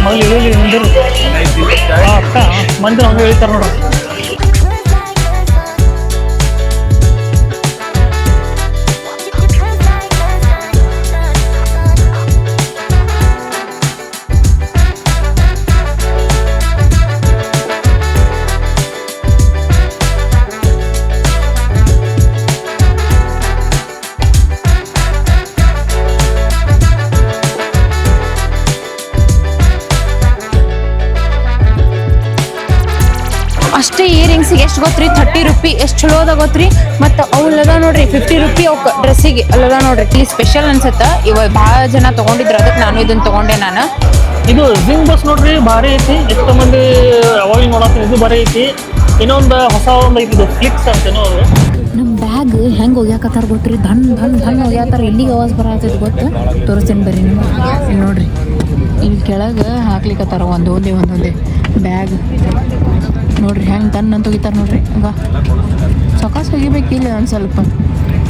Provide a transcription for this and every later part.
ಮೊದಲು ಹೇಳಿ ನಿಂದಿರು ಅಕ್ಕ ಮಂದಿ ಹಂಗೆ ಹೇಳ್ತಾರೆ ನೋಡ್ರಿ. ಅಷ್ಟೇ ಇಯರಿಂಗ್ಸಿಗೆ ಎಷ್ಟು ಗೊತ್ತ್ರಿ? 30 ರೂಪಿ. ಎಷ್ಟು ಚಲೋ ಅದ ಗೊತ್ತ್ರಿ. ಮತ್ತು ಅವಲ್ಲದ ನೋಡ್ರಿ 50 ರೂಪಿ ಅವಕ್ಕೆ ಡ್ರೆಸ್ಸಿಗೆ ಅಲ್ಲದ ನೋಡ್ರಿ. ಇಲ್ಲಿ ಸ್ಪೆಷಲ್ ಅನ್ಸುತ್ತೆ. ಇವಾಗ ಭಾಳ ಜನ ತೊಗೊಂಡಿದ್ರು, ಅದಕ್ಕೆ ನಾನು ಇದನ್ನು ತೊಗೊಂಡೆ. ನಾನು ಇದು ಜಿಂಗ್ ಬಸ್ ನೋಡ್ರಿ, ಭಾರಿ ಐತಿ. ಎಷ್ಟು ಮಂದಿ ಅವಾಗ ನೋಡತ್ತೀನಿ, ಇದು ಭಾರಿ ಐತಿ. ಇನ್ನೊಂದು ಹೊಸ ಒಂದು ಐತಿ, ಇದು ಫ್ಲಿಕ್ಸ್ ಅಂತೇನೋ ಅದು. ನಮ್ಮ ಬ್ಯಾಗ್ ಹೆಂಗೆ ಒಗ್ಯಾಕತ್ತಾರ ಗೊತ್ತ್ರಿ? ಧನ್ ಧನ್ ಧನ್ ಒಗ್ಯಾತಾರ. ಇಲ್ಲಿಗೆ ಆವಾಜ್ ಬರತ್ತೈತಿ ಗೊತ್ತು. ತೋರಿಸ್ತೀನಿ ಬರ್ರಿ ನಿಮ್ಗೆ. ನೋಡ್ರಿ ಇಲ್ಲಿ ಕೆಳಗೆ ಹಾಕ್ಲಿಕ್ಕತ್ತಾರ ಒಂದೊಂದೇ ಬ್ಯಾಗ್. ನೋಡ್ರಿ ಹೆಂಗೆ ತನ್ನ ಅಂತ ಹೋಗಿತಾರೆ ನೋಡ್ರಿ. ಹಂಗ ಸೊಕಾಸ್ ಹೋಗಿಬೇಕಿಲ್ಲ ಒಂದು ಸ್ವಲ್ಪ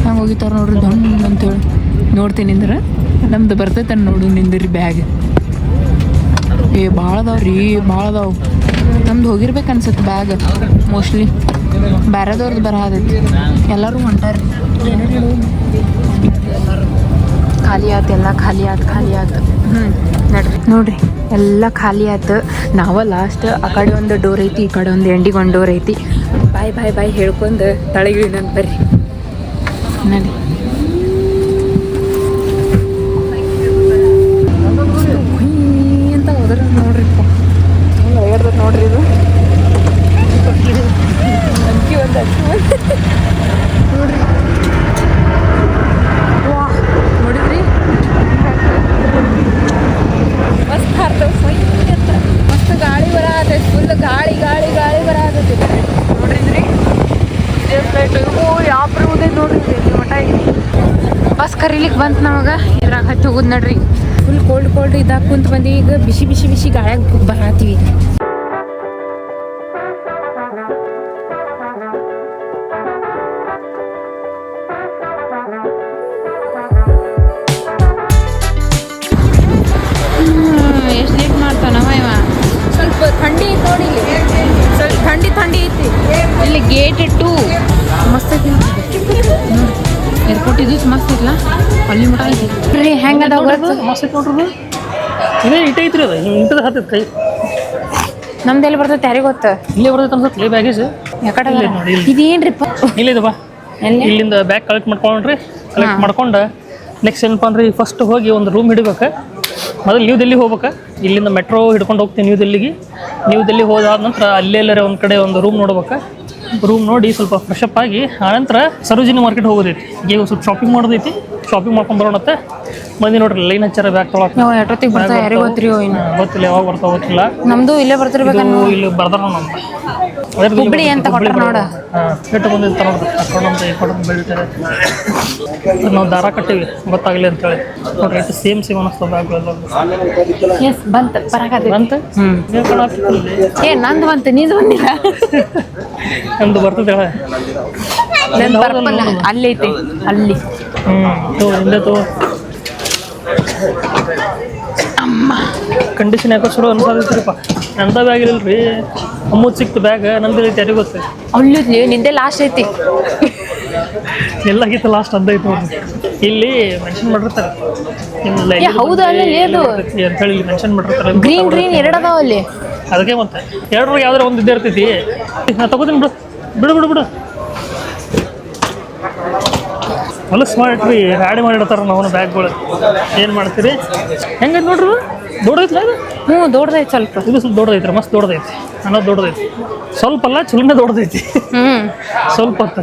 ಹಂಗೆ ಹೋಗಿತಾರೆ ನೋಡ್ರಿ ದೊಣ್ಣ ಅಂತೇಳಿ. ನೋಡ್ತೀನಿ ಅಂದ್ರೆ ನಮ್ದು ಬರ್ತೈತೆ ನೋಡು ನಿಂದ್ರಿ ಬ್ಯಾಗ್. ಭಾಳ ಅದಾವ ರೀ, ಭಾಳ ಅದಾವು. ನಮ್ದು ಹೋಗಿರ್ಬೇಕು ಅನ್ಸುತ್ತೆ ಬ್ಯಾಗ್ ಮೋಸ್ಟ್ಲಿ. ಬೇರೆದವ್ರದ್ದು ಬರಹದೈತಿ. ಎಲ್ಲರೂ ಹೊಂಟಾರಿ. ಖಾಲಿ ಆಯ್ತು, ಎಲ್ಲ ಖಾಲಿ ಆಯ್ತು. ನೋಡ್ರಿ ಎಲ್ಲ ಖಾಲಿ ಆಯ್ತು. ನಾವ ಲಾಸ್ಟ್ ಆ ಕಡೆ ಒಂದು ಡೋರ್ ಐತಿ, ಈ ಕಡೆ ಒಂದು ಎಂಡಿಗೆ ಒಂದು ಡೋರ್ ಐತಿ. ಬಾಯ್ ಹೇಳ್ಕೊಂಡು ತಳಗಿಳಿನಂತ ಬರ್ರಿ. ನೋಡಿ ಅಂತ ಹೋದ್ರ ನೋಡ್ರಿಪ್ಪ. ನೋಡ್ರಿ ಇದು ಅಕ್ಕಿ ಒಂದು ನೋಡ್ರಿ. ವಾ ನೋಡಿದ್ರಿ ಮಸ್ತ್ ಹಾರ್ತವೆ. ಮಸ್ತ್ ಗಾಳಿ ಬರತೈತಿ. ಫುಲ್ ಗಾಳಿ ಬರತೈತಿ ನೋಡ್ರಿದ್ರಿ. ಯಾವ್ದು ನೋಡ್ರಿ ಮಠ ಬಸ್ ಕರೀಲಿಕ್ಕೆ ಬಂತು ನಮಗೆ. ಇದ್ರಾಗ ಹಚ್ಚಿ ಹೋಗುದು ನೋಡ್ರಿ. ಫುಲ್ ಕೋಲ್ಡ್ ಇದಾಗ ಕುಂತ ಬಂದು ಈಗ ಬಿಸಿ ಗಾಳಿಯಾಗ ಬರತ್ತೀವಿ. ಎಷ್ಟು ಲೇಟ್ ಮಾಡ್ತಾನವ ಇವ. ಸ್ವಲ್ಪ ಥಂಡಿ ಐತಿ ನೋಡಿ, ಸ್ವಲ್ಪ ಥಂಡಿ ಐತಿ. ಇಲ್ಲಿ ಗೇಟ್ 2 ಮಸ್ತ್ ಐತಿ. ಏರ್ಪೋರ್ಟ್ ಇದು ಮಸ್ತ್ ಐತ್ಲಾ, ಅಲ್ಲಿ ಮಠ ಐತಿ. ಹೆಂಗೆ ಅದಾವ ಮಸ್ತ್ ಐತಿ ನೋಡ್ರಿ. ಇದೇ ಐತ್ರಿ ಅದು ಇಂಟದ ಹತ್ತೈತಿ ಕೈ. ನಮ್ದು ಎಲ್ಲಿ ಬರ್ತೈತೆ ಯಾರಿಗೆ ಗೊತ್ತ? ಇಲ್ಲೇ ಬರ್ತೈತೆ ಅನ್ಸತ್ತೆ ಬ್ಯಾಗೇಜ್. ಯಾಕಡೆ ಇದೇನ್ರಿಪ್ಪ? ಇಲ್ಲಿದಪ್ಪ. ಇಲ್ಲಿಂದ ಬ್ಯಾಗ್ ಕಲೆಕ್ಟ್ ಮಾಡ್ಕೊಂಡ್ರಿ. ಕಲೆಕ್ಟ್ ಮಾಡ್ಕೊಂಡು ನೆಕ್ಸ್ಟ್ ಏನಪ್ಪ ಅಂದ್ರೆ ಫಸ್ಟ್ ಹೋಗಿ ಒಂದು ರೂಮ್ ಹಿಡಿಬೇಕು. ಮೊದಲು ನ್ಯೂ ದಿಲ್ಲಿ ಹೋಗ್ಬೇಕು. ಇಲ್ಲಿಂದ ಮೆಟ್ರೋ ಹಿಡ್ಕೊಂಡು ಹೋಗ್ತೀನಿ ನ್ಯೂ ದಿಲ್ಲಿ ಹೋದಾದ ನಂತರ ಅಲ್ಲೆಲ್ಲರ ಒಂದು ಕಡೆ ಒಂದು ರೂಮ್ ನೋಡ್ಬೇಕು. ರೂಮ್ ನೋಡಿ ಸ್ವಲ್ಪ ಫ್ರೆಶಪ್ ಆಗಿ ಆನಂತರ ಸರೋಜಿನಿ ಮಾರ್ಕೆಟ್ ಹೋಗೋದೈತಿ. ಈಗ ಸ್ವಲ್ಪ ಶಾಪಿಂಗ್ ಮಾಡೋದೈತಿ. ಶಾಪಿಂಗ್ ಮಾಡ್ಕೊಂಡು ಬರೋಣತ್ತೆ. ಮಂದಿ ನೋಡ್ರಿ ಲೈನ್ ಹಚ್ಚಾರ ಬ್ಯಾಗ್ ತೊಗೊಳಕ್ಕೆ. ಎಷ್ಟೊತ್ತಿಗೆ ಬರ್ತಾ ಯಾರಿಗೆ ಗೊತ್ತಿರಿ? ಗೊತ್ತಿಲ್ಲ ಯಾವಾಗ ಬರ್ತಾವ ಗೊತ್ತಿಲ್ಲ. ನಮ್ದು ಇಲ್ಲೇ ಬರ್ತಿರ್ಬೇಕು. ಇಲ್ಲಿ ಬರ್ದಾರ ನಮ್ಮ ಹುಬ್ಳಿ ಅಂತ ಕೊಟ್ಟ ನೋಡ. ಕೆಟ್ಟು ಬಂದಿರ್ತಾರ ನೋಡ್ರಿ. ಅಕೊಂಡು ಬೆಳಿತಾರೆ. ನಾವು ದಾರ ಕಟ್ಟಿವಿ ಗೊತ್ತಾಗಲಿ ಅಂತೇಳಿ ನೋಡ್ರಿ. ಇದು ಸೇಮ್ ಅನಿಸ್ತದೆ ಬ್ಯಾಗ್. ಎಸ್ ಬಂತು ಬರಕತ್ತಿ ಬಂತು. ನಂದು ಬಂತು, ನೀದು ಬಂದಿಲ್ಲ. ನಮ್ದು ಬರ್ತದೆ ಅಲ್ಲಿ ಐತಿ ಅಲ್ಲಿ. ಅಮ್ಮ ಕಂಡೀಷನ್ ಯಾಕೋ ಶುರು ಅನ್ಸೋದೈತ್ರಿಪ್ಪ. ನಂದ ಬ್ಯಾಗ್ ಇರಲ್ರಿ, ಅಮ್ಮೂದ್ ಸಿಕ್ತು ಬ್ಯಾಗ್. ನಂದು ಐತಿ ಯಾರಿಗೆ ಗೊತ್ತ? ಅಲ್ಲಿ ನಿಂದೆ ಲಾಸ್ಟ್ ಐತಿ. ಎಲ್ಲಾಗಿತ್ತು ಲಾಸ್ಟ್ ಅಂದ ಐತಿ ನೋಡ್ರಿ. ಇಲ್ಲಿ ಮೆನ್ಷನ್ ಮಾಡಿರ್ತಾರೆ ಹೌದು ಅಲ್ಲಿ ಅಂತ ಹೇಳಿ ಮೆನ್ಷನ್ ಮಾಡಿರ್ತಾರೆ. ಗ್ರೀನ್ ಎರಡು ಅದಾವ ಅಲ್ಲಿ. ಅದಕ್ಕೆ ಮತ್ತೆ ಎರಡ್ರಾಗ ಯಾವ್ದಾರ ಒಂದು ಇದ್ದೇ ಇರ್ತೈತಿ. ನಾ ತಗೋತೀನಿ ಬಿಡು. ಹೊಲ ಸ್ಮಾರ್ಟ್ ರೀ, ಗಾಡಿ ಮಾಡಿಡ್ತಾರ ನಾವು ಬ್ಯಾಗ್ಗಳು. ಏನು ಮಾಡ್ತೀರಿ? ಹೆಂಗೈತೆ ನೋಡ್ರಿ, ದೊಡ್ಡದೈತ್ಲ ಇದು. ದೊಡ್ಡದೈತಿ ಸ್ವಲ್ಪ. ಇದು ಸ್ವಲ್ಪ ದೊಡ್ಡದೈತ್ರಿ, ಮಸ್ತ್ ದೊಡ್ಡದೈತಿ. ಅನ್ನೋದು ದೊಡ್ಡದೈತಿ. ಸ್ವಲ್ಪ ಅಲ್ಲ ಚಲೋನೇ ದೊಡ್ಡದೈತಿ. ಸ್ವಲ್ಪ ಹೊತ್ತು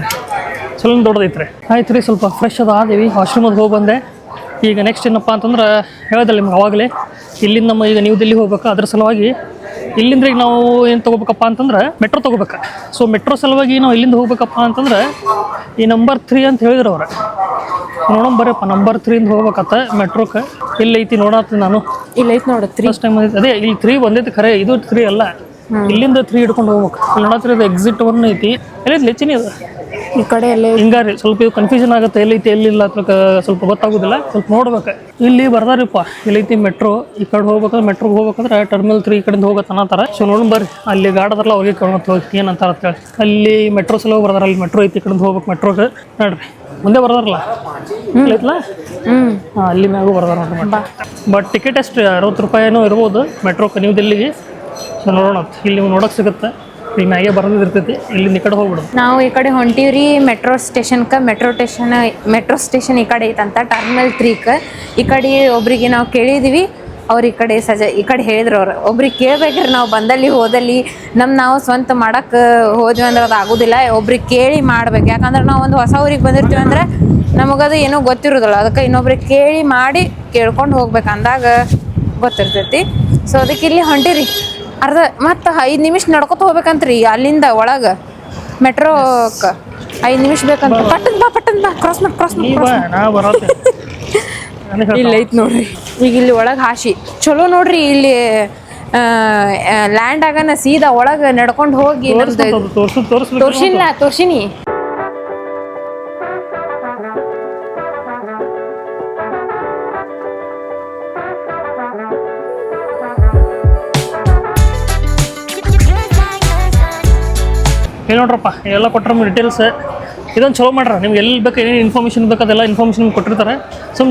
ಚಲೋನೇ ದೊಡ್ಡದೈತ್ರಿ. ಆಯ್ತು ರೀ, ಸ್ವಲ್ಪ ಫ್ರೆಶ್ ಆದೇವಿ. ವಾಶ್ರೂಮಿಗೆ ಹೋಗಿ ಬಂದೆ. ಈಗ ನೆಕ್ಸ್ಟ್ ಏನಪ್ಪ ಅಂತಂದ್ರೆ ಹೇಳಿದಲ್ಲ ನಿಮ್ಗೆ ಅವಾಗಲೇ, ಇಲ್ಲಿಂದ ನಮ್ಮ ಈಗ ನ್ಯೂ ದಿಲ್ಲಿ ಹೋಗ್ಬೇಕು. ಅದ್ರ ಸಲುವಾಗಿ ಇಲ್ಲಿಂದ ಈಗ ನಾವು ಏನು ತೊಗೋಬೇಕಪ್ಪ ಅಂತಂದ್ರೆ ಮೆಟ್ರೋ ತೊಗೋಬೇಕು. ಸೊ ಮೆಟ್ರೋ ಸಲುವಾಗಿ ನಾವು ಇಲ್ಲಿಂದ ಹೋಗ್ಬೇಕಪ್ಪ ಅಂತಂದ್ರೆ ಈ ನಂಬರ್ 3 ಅಂತ ಹೇಳಿದ್ರು ಅವ್ರು. ನೋಡೋಣ ಬರ್ರಪ್ಪ, ನಂಬರ್ 3 ಹೋಗ್ಬೇಕತ್ತ ಮೆಟ್ರೋಕ್ಕೆ. ಇಲ್ಲಿ ಐತಿ ನೋಡತ್ತೀನಿ ನಾನು. ಇಲ್ಲ ಐತಿ ನೋಡ 3 ಫಸ್ಟ್ ಟೈಮ್ ಅದೇ ಇಲ್ಲಿ 3 ಬಂದೈತಿ ಖರೆ. ಇದು 3 ಅಲ್ಲ, ಇಲ್ಲಿಂದ 3 ಹಿಡ್ಕೊಂಡು ಹೋಗ್ಬೇಕು. ಇಲ್ಲಿ ನೋಡತ್ರಿ ಅದು ಎಕ್ಸಿಟ್ 1 ಐತಿ. ಎಲ್ಲೈತಿ ಲೆಚ್ಚಿನಿ ಅದು ಈ ಕಡೆ ಎಲ್ಲ ಹಿಂಗಾರಿ ಸ್ವಲ್ಪ ಇದು ಕನ್ಫ್ಯೂಷನ್ ಆಗುತ್ತೆ ಎಲ್ಲೈತಿ ಎಲ್ಲಿಲ್ಲ ಅಥವಾ ಸ್ವಲ್ಪ ಗೊತ್ತಾಗೋದಿಲ್ಲ, ಸ್ವಲ್ಪ ನೋಡ್ಬೇಕು. ಇಲ್ಲಿ ಬರ್ದಾರಿಪ್ಪ ಎಲ್ಲೈತಿ ಮೆಟ್ರೋ, ಈ ಕಡೆ ಹೋಗ್ಬೇಕಂದ್ರೆ ಮೆಟ್ರೋಗೆ ಹೋಗ್ಬೇಕಂದ್ರೆ ಟರ್ಮಿನಲ್ 3 ಈ ಕಡೆಯಿಂದ ಹೋಗತ್ತೆ ಅನ್ನತ್ತಾರ. ಸೊ ನೋಡಿ ಬರ್ರಿ, ಅಲ್ಲಿ ಗಾಡದ್ರಲ್ಲ ಅವ್ರಿಗೆ ಕೇಳೋದು ಹೋಗಿ ಏನಂತಾರ ಅಂತೇಳಿ. ಅಲ್ಲಿ ಮೆಟ್ರೋ ಸಲ ಬರ್ದಾರ, ಅಲ್ಲಿ ಮೆಟ್ರೋ ಐತಿ, ಈ ಕಡೆಯಿಂದ ಹೋಗ್ಬೇಕು ಮೆಟ್ರೋಗೆ. ನೋಡ್ರಿ ಮುಂದೆ ಬರ್ದಾರಲ್ಲ ಐತಲ್ಲ, ಅಲ್ಲಿ ಮ್ಯಾಗೂ ಬರ್ದಾರ ನೋಡ್ರಿ. ಬಟ್ ಟಿಕೆಟ್ ಎಷ್ಟು 60 ರೂಪಾಯಿನೂ ಇರ್ಬೋದು ಮೆಟ್ರೋಕ್ಕೆ ನ್ಯೂ ದಿಲ್ಲಿಗೆ. ಸೊ ನೋಡೋಣ, ಇಲ್ಲಿ ನೋಡೋಕೆ ಸಿಗುತ್ತೆ, ಈ ಮ್ಯಾಗೆ ಬರೋದಿರ್ತೈತಿ. ಇಲ್ಲಿಂದ ಈ ಕಡೆ ಹೋಗ್ಬಿಡೋದು. ನಾವು ಈ ಕಡೆ ಹೊಂಟೀವ್ರಿ ಮೆಟ್ರೋ ಸ್ಟೇಷನ್ಗೆ. ಮೆಟ್ರೋ ಸ್ಟೇಷನ್ ಈ ಕಡೆ ಐತಂತ ಟರ್ಮಿನಲ್ 3ಕ್ಕೆ. ಈ ಕಡೆ ಒಬ್ರಿಗೆ ನಾವು ಕೇಳಿದ್ವಿ, ಅವ್ರು ಈ ಕಡೆ ಹೇಳಿದ್ರು. ಅವ್ರು ಒಬ್ರಿಗೆ ಕೇಳ್ಬೇಕ್ರಿ, ನಾವು ಬಂದಲ್ಲಿ ಹೋದಲ್ಲಿ ನಾವು ಸ್ವಂತ ಮಾಡಕ್ಕೆ ಹೋದ್ವಿ ಅಂದ್ರೆ ಅದು ಆಗೋದಿಲ್ಲ. ಒಬ್ರಿಗೆ ಕೇಳಿ ಮಾಡ್ಬೇಕು, ಯಾಕಂದ್ರೆ ನಾವು ಒಂದು ಹೊಸ ಊರಿಗೆ ಬಂದಿರ್ತೀವಿ ಅಂದ್ರೆ ನಮಗದು ಏನೋ ಗೊತ್ತಿರೋದಿಲ್ಲ. ಅದಕ್ಕೆ ಇನ್ನೊಬ್ರಿಗೆ ಕೇಳಿ ಮಾಡಿ ಕೇಳ್ಕೊಂಡು ಹೋಗ್ಬೇಕು, ಅಂದಾಗ ಗೊತ್ತಿರ್ತೈತಿ. ಸೊ ಅದಕ್ಕೆ ಇಲ್ಲಿ ಹೊಂಟಿರಿ ಮತ್ತು 5 ನಿಮಿಷ ನಡ್ಕೊತ ಹೋಗ್ಬೇಕಂತ್ರಿ ಅಲ್ಲಿಂದ ಒಳಗೆ ಮೆಟ್ರೋಕ್ಕೆ. 5 ನಿಮಿಷ ಬೇಕಂತ. ಪಟ್ಟನ್ ಬಾ ಕ್ರಾಸ್ ಮಾಡಿ ಇಲ್ಲಿ ಐತ್ ನೋಡ್ರಿ. ಈಗ ಇಲ್ಲಿ ಒಳಗೆ ಹಾಸಿ ಚಲೋ ನೋಡ್ರಿ. ಇಲ್ಲಿ ಲ್ಯಾಂಡ್ ಆಗನ ಸೀದಾ ಒಳಗೆ ನಡ್ಕೊಂಡು ಹೋಗಿ ತೋರ್ಸಿನಿ. ಏನು ನೋಡ್ರಪ್ಪ ಎಲ್ಲ ಕೊಟ್ಟರೆ ಡೀಟೇಲ್ಸ್. ಇದೊಂದು ಚಲೋ ಮಾಡ್ರ, ನಿಮ್ಗೆ ಎಲ್ಲಿ ಬೇಕು ಏನೇನು ಇನ್ಫಾರ್ಮೇಷನ್ ಬೇಕು ಅದೆಲ್ಲ ಇನ್ಫಾರ್ಮೇಷನ್ ನಿಮ್ಗೆ ಕೊಟ್ಟಿರ್ತಾರೆ.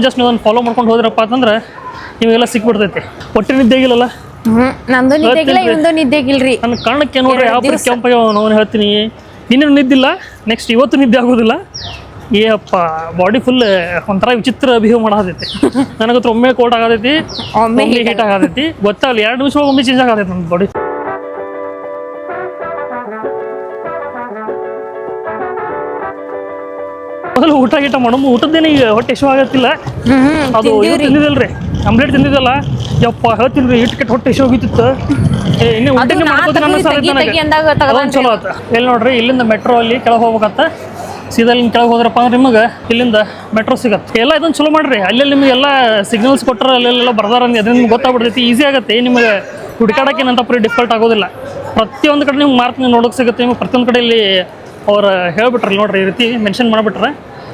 ಜಸ್ಟ್ ನೀವು ಅದನ್ನು ಫಾಲೋ ಮಾಡ್ಕೊಂಡು ಹೋದ್ರಪ್ಪ ಅಂತಂದ್ರೆ ನಿಮಗೆಲ್ಲ ಸಿಕ್ಬಿಡ್ತೈತಿ. ಹೊಟ್ಟೆ ನಿದ್ದೆಗಿಲ್ಲಲ್ಲ, ನಂದು ನಿದ್ದೆಗಿಲ್ಲ, ಇವಂದು ನಿದ್ದೆಗಿಲ್ರಿ. ನನ್ನ ಕಾರಣಕ್ಕೆ ನೋಡ್ರಿ ಯಾವ ಕೆಂಪಾಗ ನಾನು ಹೇಳ್ತೀನಿ. ನಿನ್ನೆ ನಿದ್ದಿಲ್ಲ, ನೆಕ್ಸ್ಟ್ ಇವತ್ತು ನಿದ್ದೆ ಆಗೋದಿಲ್ಲ. ಅಪ್ಪ ಬಾಡಿ ಫುಲ್ ಒಂಥರ ವಿಚಿತ್ರ ಬಿಹೇವ್ ಮಾಡತೈತಿ. ನನಗತ್ರ ಒಮ್ಮೆ ಕೋಲ್ಡ್ ಆಗತೈತಿ, ಒಮ್ಮೆ ಹೀಟ್ ಆಗತೈತಿ, ಗೊತ್ತಾಗಲ್ಲ. 2 ನಿಮಿಷ ಒಮ್ಮೆ ಚೇಂಜ್ ಆಗತೈತಿ ನನ್ನ ಬಾಡಿ. ಮೊದಲು ಊಟ ಮಾಡಮ್ಮ, ಊಟದ್ದೇನೆ ಈಗ ಹೊಟ್ಟೆ ಇಶ್ಯೂ ಆಗತ್ತಿಲ್ಲ. ಅದು ತಿಂದಿದ್ದಲ್ರಿ, ಕಂಪ್ಲೀಟ್ ತಿಂದಿದ್ದಲ್ಲ. ಯಪ್ಪ ಹೇಳ್ತೀನಿ ಇಟ್ಟು ಹೊಟ್ಟೆ ಇಶ್ಯೂ ಹೋಗಿತ್ತು. ಇನ್ನೇ ಊಟನೇ ಮಾಡ್ಕೋತೀನಿ ಚಲೋ ಆತ. ಎಲ್ಲಿ ನೋಡ್ರಿ, ಇಲ್ಲಿಂದ ಮೆಟ್ರೋ ಅಲ್ಲಿ ಕೆಳಗೆ ಹೋಗ್ಬೇಕತ್ತ. ಸೀದಾ ಇಲ್ಲಿ ಕೆಳಗೆ ಹೋದ್ರಪ್ಪ ಅಂದ್ರೆ ನಿಮಗೆ ಇಲ್ಲಿಂದ ಮೆಟ್ರೋ ಸಿಗತ್ತೆ. ಎಲ್ಲ ಇದೊಂದು ಚಲೋ ಮಾಡ್ರಿ. ಅಲ್ಲಿ ನಿಮಗೆಲ್ಲ ಸಿಗ್ನಲ್ಸ್ ಕೊಟ್ಟರೆ ಅಲ್ಲೆಲ್ಲ ಬರ್ದಾರ ಅದರಿಂದ ನಿಮ್ಗೆ ಗೊತ್ತಾಗ್ಬಿಡ್ತೈತಿ. ಈಸಿ ಆಗುತ್ತೆ, ನಿಮಗೆ ಹುಡುಕಾಡಕ್ಕೆ ಏನಂತ ಪರಿ ಡಿಫಿಕಲ್ಟ್ ಆಗೋದಿಲ್ಲ. ಪ್ರತಿಯೊಂದು ಕಡೆ ನಿಮ್ಗೆ ಮಾರ್ಕ್ ನೋಡೋಕೆ ಸಿಗುತ್ತೆ. ನಿಮ್ಗೆ ಪ್ರತಿಯೊಂದು ಕಡೆ ಇಲ್ಲಿ ಅವ್ರು ಹೇಳ್ಬಿಟ್ರಲ್ಲ ನೋಡ್ರಿ, ಈ ರೀತಿ ಮೆನ್ಷನ್ ಮಾಡಿಬಿಟ್ರೆ